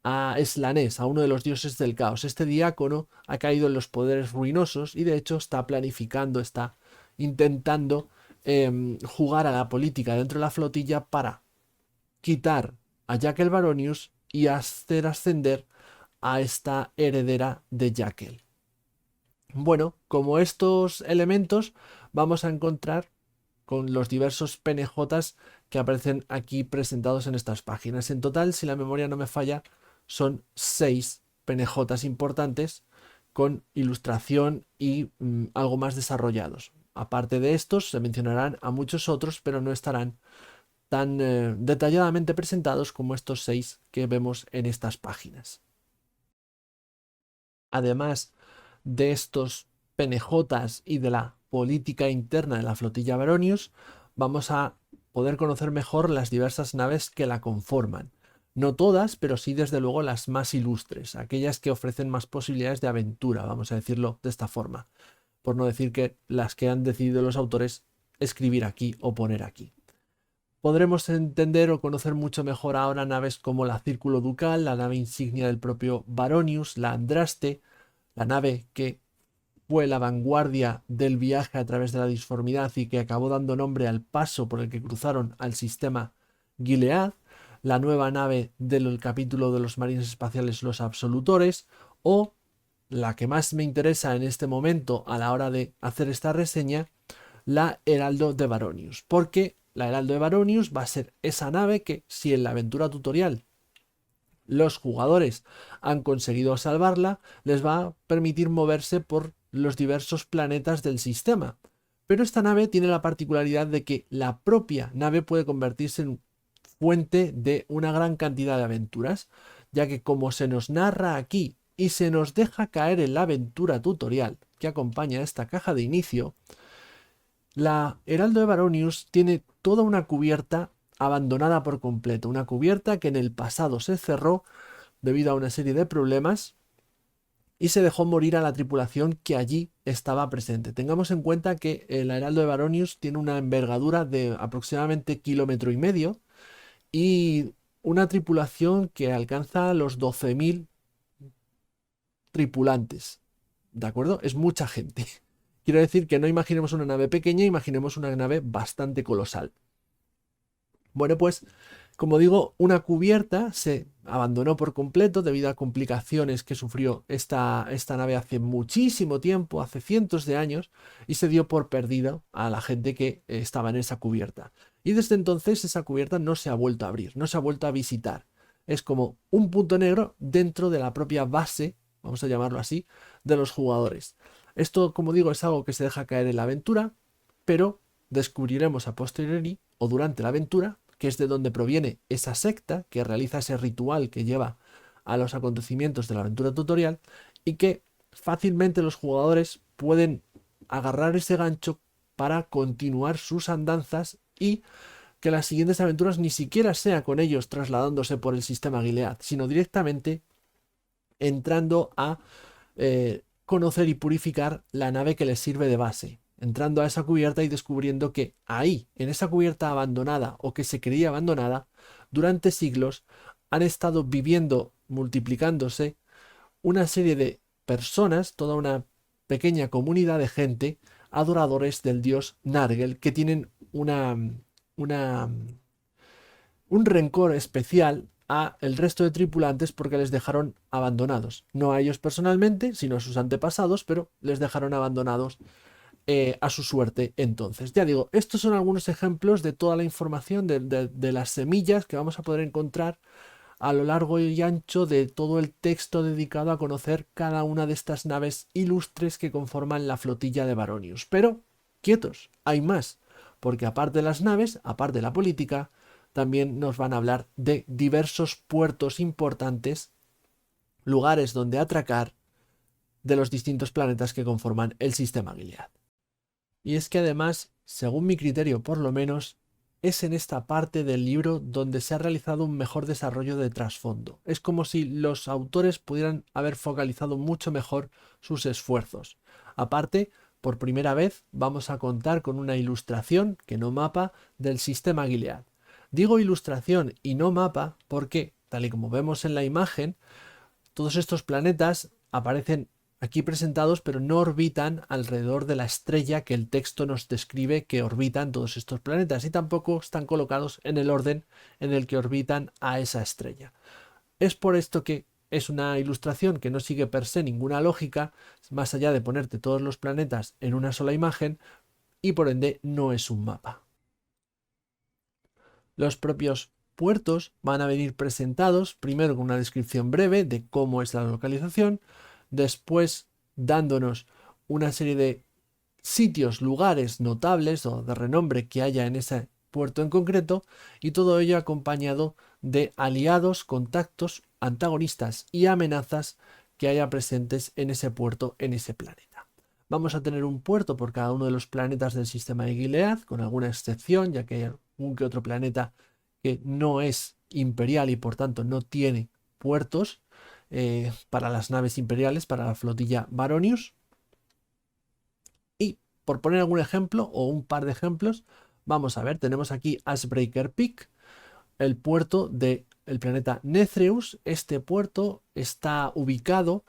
a Slanes, a uno de los dioses del caos. Este diácono ha caído en los poderes ruinosos y de hecho está planificando, está intentando jugar a la política dentro de la flotilla para quitar a Jackal Baronius y hacer ascender a esta heredera de Jackal. Bueno, como estos elementos vamos a encontrar con los diversos PNJs que aparecen aquí presentados en estas páginas. En total, si la memoria no me falla, son 6 PNJs importantes con ilustración y algo más desarrollados. aparte de estos, se mencionarán a muchos otros, pero no estarán tan detalladamente presentados como estos 6 que vemos en estas páginas. Además de estos PNJs y de la política interna de la flotilla Baronius, vamos a poder conocer mejor las diversas naves que la conforman. No todas, pero sí desde luego las más ilustres, aquellas que ofrecen más posibilidades de aventura, vamos a decirlo de esta forma, por no decir que las que han decidido los autores escribir aquí o poner aquí. Podremos entender o conocer mucho mejor ahora naves como la Círculo Ducal, la nave insignia del propio Baronius, la Andraste, la nave que fue la vanguardia del viaje a través de la disformidad y que acabó dando nombre al paso por el que cruzaron al sistema Gilead, la nueva nave del capítulo de los marines espaciales Los Absolutores, o la que más me interesa en este momento a la hora de hacer esta reseña, la Heraldo de Baronius, porque la Heraldo de Baronius va a ser esa nave que, si en la aventura tutorial los jugadores han conseguido salvarla, les va a permitir moverse por los diversos planetas del sistema. Pero esta nave tiene la particularidad de que la propia nave puede convertirse en fuente de una gran cantidad de aventuras, ya que como se nos narra aquí y se nos deja caer en la aventura tutorial que acompaña a esta caja de inicio, la Heraldo de Baronius tiene toda una cubierta abandonada por completo, una cubierta que en el pasado se cerró debido a una serie de problemas y se dejó morir a la tripulación que allí estaba presente. Tengamos en cuenta que el Heraldo de Baronius tiene una envergadura de aproximadamente 1,5 km y una tripulación que alcanza los 12.000 tripulantes. ¿De acuerdo? Es mucha gente. Quiero decir que no imaginemos una nave pequeña, imaginemos una nave bastante colosal. Bueno, pues, como digo, una cubierta se abandonó por completo debido a complicaciones que sufrió esta nave hace muchísimo tiempo, hace cientos de años, y se dio por perdido a la gente que estaba en esa cubierta. Y desde entonces esa cubierta no se ha vuelto a abrir, no se ha vuelto a visitar. Es como un punto negro dentro de la propia base, vamos a llamarlo así, de los jugadores. Esto, como digo, es algo que se deja caer en la aventura, pero descubriremos a posteriori o durante la aventura, que es de donde proviene esa secta que realiza ese ritual que lleva a los acontecimientos de la aventura tutorial y que fácilmente los jugadores pueden agarrar ese gancho para continuar sus andanzas y que las siguientes aventuras ni siquiera sea con ellos trasladándose por el sistema Gilead, sino directamente entrando a conocer y purificar la nave que les sirve de base, entrando a esa cubierta y descubriendo que ahí, en esa cubierta abandonada o que se creía abandonada, durante siglos han estado viviendo, multiplicándose, una serie de personas, toda una pequeña comunidad de gente, adoradores del dios Nargel, que tienen una un rencor especial a el resto de tripulantes porque les dejaron abandonados. No a ellos personalmente, sino a sus antepasados, pero les dejaron abandonados a su suerte entonces. Ya digo, estos son algunos ejemplos de toda la información, de las semillas que vamos a poder encontrar a lo largo y ancho de todo el texto dedicado a conocer cada una de estas naves ilustres que conforman la flotilla de Baronius. Pero, quietos, hay más, porque aparte de las naves, aparte de la política, también nos van a hablar de diversos puertos importantes, lugares donde atracar de los distintos planetas que conforman el sistema Gilead. Y es que además, según mi criterio por lo menos, es en esta parte del libro donde se ha realizado un mejor desarrollo de trasfondo. Es como si los autores pudieran haber focalizado mucho mejor sus esfuerzos. Aparte, por primera vez vamos a contar con una ilustración, que no mapa, del sistema Gilead. Digo ilustración y no mapa porque, tal y como vemos en la imagen, todos estos planetas aparecen aquí presentados, pero no orbitan alrededor de la estrella que el texto nos describe que orbitan todos estos planetas y tampoco están colocados en el orden en el que orbitan a esa estrella. Es por esto que es una ilustración que no sigue per se ninguna lógica, más allá de ponerte todos los planetas en una sola imagen, y por ende no es un mapa. Los propios puertos van a venir presentados primero con una descripción breve de cómo es la localización, después dándonos una serie de sitios, lugares notables o de renombre que haya en ese puerto en concreto, y todo ello acompañado de aliados, contactos, antagonistas y amenazas que haya presentes en ese puerto, en ese planeta. Vamos a tener un puerto por cada uno de los planetas del sistema de Gilead, con alguna excepción, ya que hay algún que otro planeta que no es imperial y por tanto no tiene puertos para las naves imperiales, para la flotilla Baronius. Y por poner algún ejemplo o un par de ejemplos, vamos a ver, tenemos aquí Ashbreaker Peak, el puerto del planeta Nethreus. Este puerto está ubicado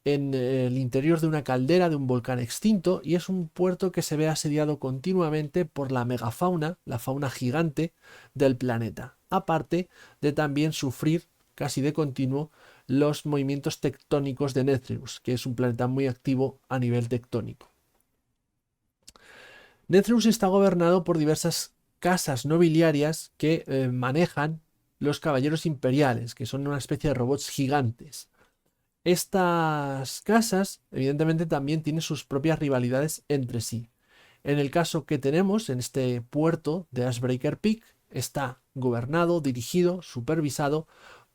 en el interior de una caldera de un volcán extinto y es un puerto que se ve asediado continuamente por la megafauna, la fauna gigante del planeta, aparte de también sufrir casi de continuo los movimientos tectónicos de Nethreus, que es un planeta muy activo a nivel tectónico. Nethreus está gobernado por diversas casas nobiliarias que manejan los caballeros imperiales, que son una especie de robots gigantes. Estas casas, evidentemente, también tienen sus propias rivalidades entre sí. En el caso que tenemos en este puerto de Ashbreaker Peak, está gobernado, dirigido, supervisado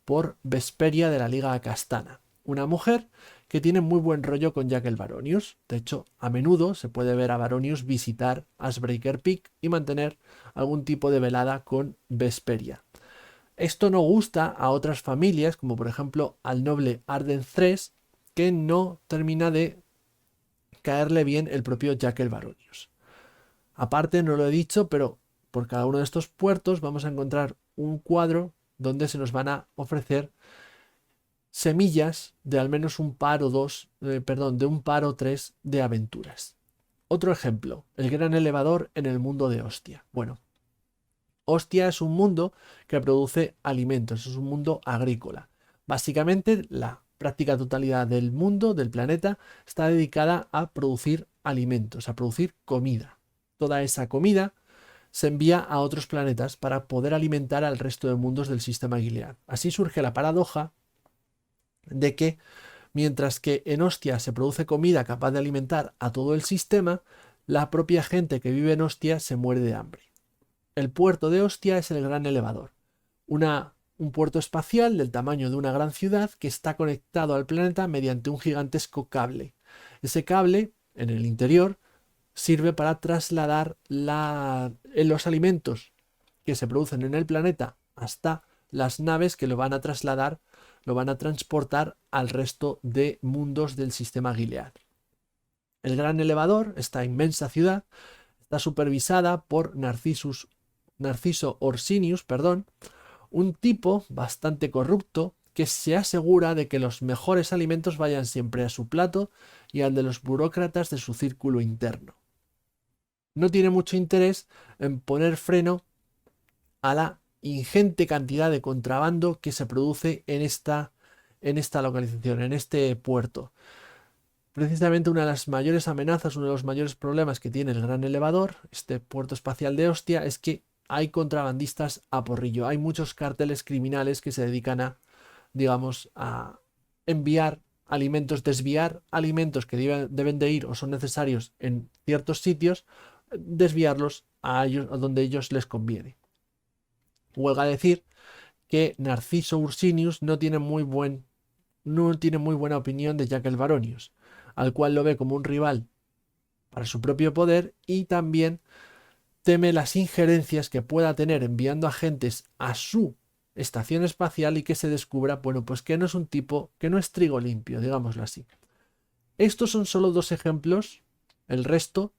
por Vesperia de la Liga Castana, una mujer que tiene muy buen rollo con Jack el Baronius. De hecho, a menudo se puede ver a Baronius visitar Ashbreaker Peak y mantener algún tipo de velada con Vesperia. Esto no gusta a otras familias, como por ejemplo al noble Arden III, que no termina de caerle bien el propio Jack el Baronius. Aparte, no lo he dicho, pero por cada uno de estos puertos vamos a encontrar un cuadro donde se nos van a ofrecer semillas de al menos un par o dos, de un par o tres de aventuras. Otro ejemplo, el gran elevador en el mundo de Ostia. Bueno, Ostia es un mundo que produce alimentos, es un mundo agrícola. Básicamente, la práctica totalidad del mundo, del planeta, está dedicada a producir alimentos, a producir comida. Toda esa comida se envía a otros planetas para poder alimentar al resto de mundos del sistema Gilead. Así surge la paradoja de que, mientras que en Ostia se produce comida capaz de alimentar a todo el sistema, la propia gente que vive en Ostia se muere de hambre. El puerto de Ostia es el gran elevador, un puerto espacial del tamaño de una gran ciudad que está conectado al planeta mediante un gigantesco cable. Ese cable, en el interior, sirve para trasladar los alimentos que se producen en el planeta hasta las naves que lo van a trasladar, lo van a transportar al resto de mundos del sistema Gilead. El gran elevador, esta inmensa ciudad, está supervisada por Narciso Orsinius, un tipo bastante corrupto que se asegura de que los mejores alimentos vayan siempre a su plato y al de los burócratas de su círculo interno. No tiene mucho interés en poner freno a la ingente cantidad de contrabando que se produce en esta localización, en este puerto. Precisamente una de las mayores amenazas, uno de los mayores problemas que tiene el gran elevador, este puerto espacial de Ostia, es que hay contrabandistas a porrillo. Hay muchos cárteles criminales que se dedican a, digamos, a enviar alimentos, desviar alimentos que deben de ir o son necesarios en ciertos sitios, desviarlos a ellos, a donde ellos les conviene. Huelga decir que Narciso Ursinius no tiene muy buena opinión de Jack el Baronius, al cual lo ve como un rival para su propio poder y también teme las injerencias que pueda tener enviando agentes a su estación espacial y que se descubra, bueno, pues que no es un tipo, que no es trigo limpio, digámoslo así. Estos son solo dos ejemplos, el resto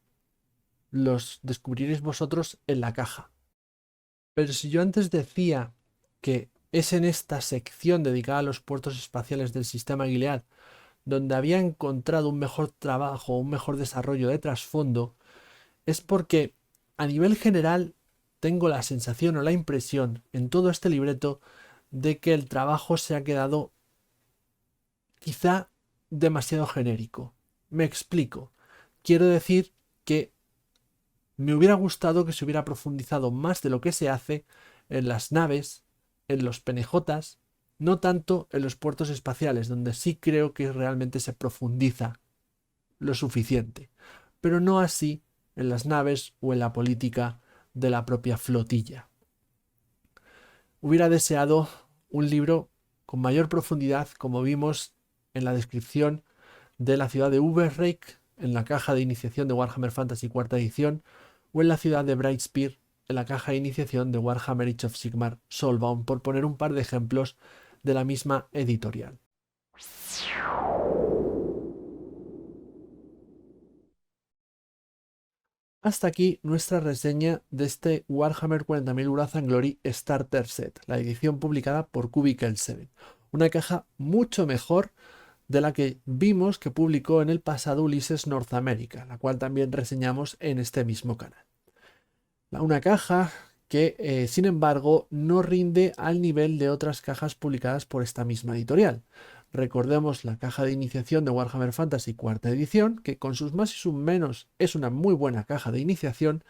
los descubriréis vosotros en la caja. Pero si yo antes decía que es en esta sección dedicada a los puertos espaciales del sistema Gilead donde había encontrado un mejor trabajo, un mejor desarrollo de trasfondo, es porque a nivel general tengo la sensación o la impresión en todo este libreto de que el trabajo se ha quedado quizá demasiado genérico. Me explico. Quiero decir que me hubiera gustado que se hubiera profundizado más de lo que se hace en las naves, en los penejotas, no tanto en los puertos espaciales, donde sí creo que realmente se profundiza lo suficiente. pero no así en las naves o en la política de la propia flotilla. Hubiera deseado un libro con mayor profundidad, como vimos en la descripción de la ciudad de Uberreik, en la caja de iniciación de Warhammer Fantasy cuarta edición, o en la ciudad de Brightspear, en la caja de iniciación de Warhammer Age of Sigmar Soulbound, por poner un par de ejemplos de la misma editorial. Hasta aquí nuestra reseña de este Warhammer 40.000 Wrath and Glory Starter Set, la edición publicada por Cubicle 7. Una caja mucho mejor de la que vimos que publicó en el pasado Ulises North America, la cual también reseñamos en este mismo canal. Una caja que, sin embargo, no rinde al nivel de otras cajas publicadas por esta misma editorial. Recordemos la caja de iniciación de Warhammer Fantasy cuarta edición, que con sus más y sus menos es una muy buena caja de iniciación,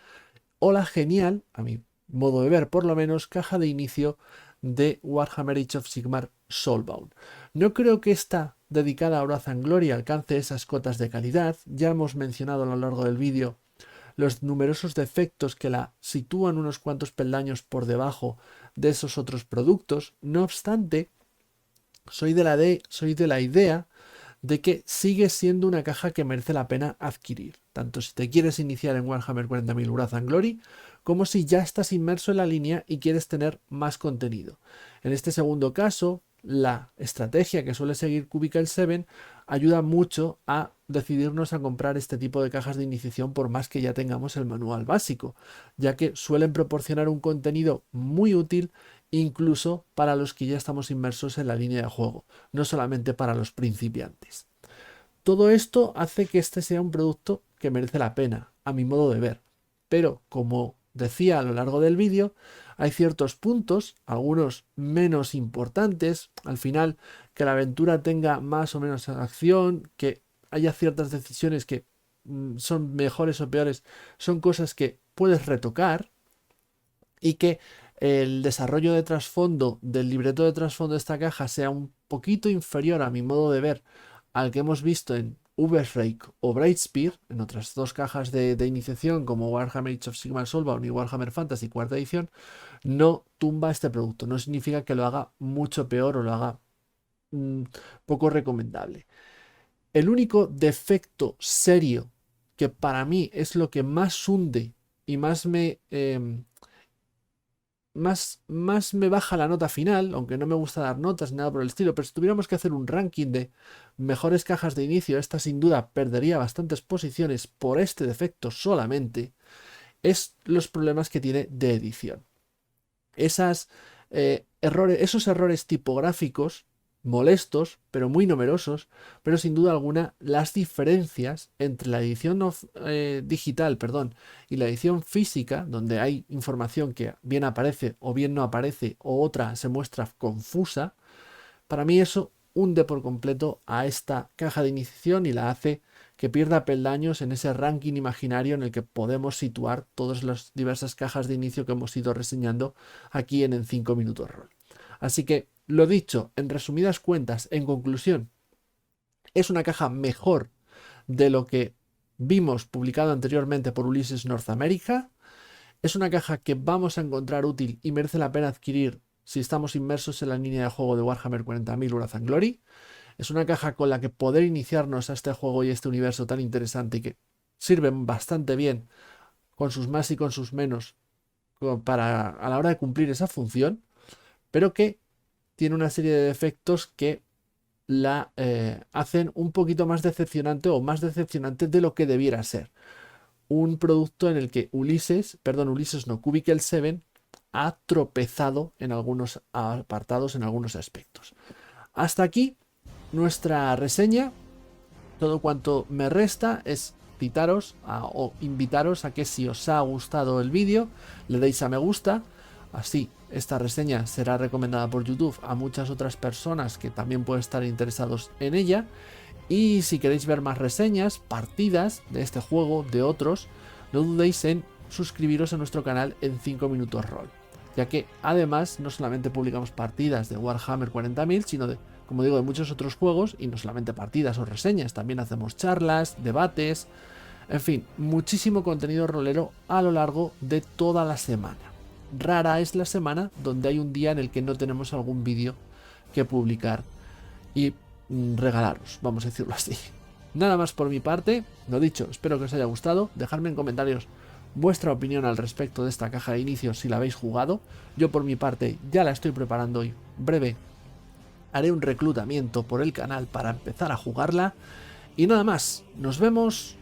o la genial, a mi modo de ver por lo menos, caja de inicio de Warhammer Age of Sigmar Soulbound. No creo que esta dedicada a Wrath and Glory alcance esas cotas de calidad. Ya hemos mencionado a lo largo del vídeo los numerosos defectos que la sitúan unos cuantos peldaños por debajo de esos otros productos. No obstante, soy de la idea de que sigue siendo una caja que merece la pena adquirir, tanto si te quieres iniciar en Warhammer 40.000 Wrath and Glory, como si ya estás inmerso en la línea y quieres tener más contenido. En este segundo caso, la estrategia que suele seguir Cubicle 7 ayuda mucho a decidirnos a comprar este tipo de cajas de iniciación por más que ya tengamos el manual básico, ya que suelen proporcionar un contenido muy útil incluso para los que ya estamos inmersos en la línea de juego, no solamente para los principiantes. Todo esto hace que este sea un producto que merece la pena, a mi modo de ver, pero como decía a lo largo del vídeo, hay ciertos puntos, algunos menos importantes, al final que la aventura tenga más o menos acción, que haya ciertas decisiones que son mejores o peores, son cosas que puedes retocar, y que el desarrollo de trasfondo del libreto de trasfondo de esta caja sea un poquito inferior a mi modo de ver al que hemos visto en Uberreik o Brightspear, en otras dos cajas de iniciación como Warhammer Age of Sigmar Soulbound y Warhammer Fantasy cuarta edición, no tumba este producto. No significa que lo haga mucho peor o lo haga poco recomendable. El único defecto serio que para mí es lo que más hunde y más me baja la nota final, aunque no me gusta dar notas ni nada por el estilo, pero si tuviéramos que hacer un ranking de mejores cajas de inicio, esta sin duda perdería bastantes posiciones por este defecto solamente, es los problemas que tiene de edición. Esos errores tipográficos molestos, pero muy numerosos, pero sin duda alguna las diferencias entre la edición digital, y la edición física, donde hay información que bien aparece o bien no aparece o otra se muestra confusa, para mí eso hunde por completo a esta caja de iniciación y la hace que pierda peldaños en ese ranking imaginario en el que podemos situar todas las diversas cajas de inicio que hemos ido reseñando aquí en 5 minutos rol. Así que, lo dicho, en resumidas cuentas, en conclusión, es una caja mejor de lo que vimos publicado anteriormente por Ulises North America. Es una caja que vamos a encontrar útil y merece la pena adquirir si estamos inmersos en la línea de juego de Warhammer 40.000 Wrath and Glory. Es una caja con la que poder iniciarnos a este juego y este universo tan interesante y que sirve bastante bien con sus más y con sus menos a la hora de cumplir esa función, pero que tiene una serie de defectos que la hacen un poquito más decepcionante o más decepcionante de lo que debiera ser. Un producto en el que Cubicle 7 ha tropezado en algunos apartados, en algunos aspectos. Hasta aquí nuestra reseña. Todo cuanto me resta es citaros o invitaros a que si os ha gustado el vídeo le deis a me gusta. Así esta reseña será recomendada por YouTube a muchas otras personas que también pueden estar interesados en ella. Y si queréis ver más reseñas, partidas de este juego, de otros, no dudéis en suscribiros a nuestro canal en 5 minutos rol, ya que además no solamente publicamos partidas de Warhammer 40.000, sino de, como digo, de muchos otros juegos, y no solamente partidas o reseñas, también hacemos charlas, debates, En fin, muchísimo contenido rolero a lo largo de toda la semana. Rara es la semana donde hay un día en el que no tenemos algún vídeo que publicar y regalaros, vamos a decirlo así. Nada más por mi parte, lo dicho, espero que os haya gustado, dejadme en comentarios vuestra opinión al respecto de esta caja de inicio si la habéis jugado. Yo por mi parte ya la estoy preparando y breve haré un reclutamiento por el canal para empezar a jugarla. Y nada más, nos vemos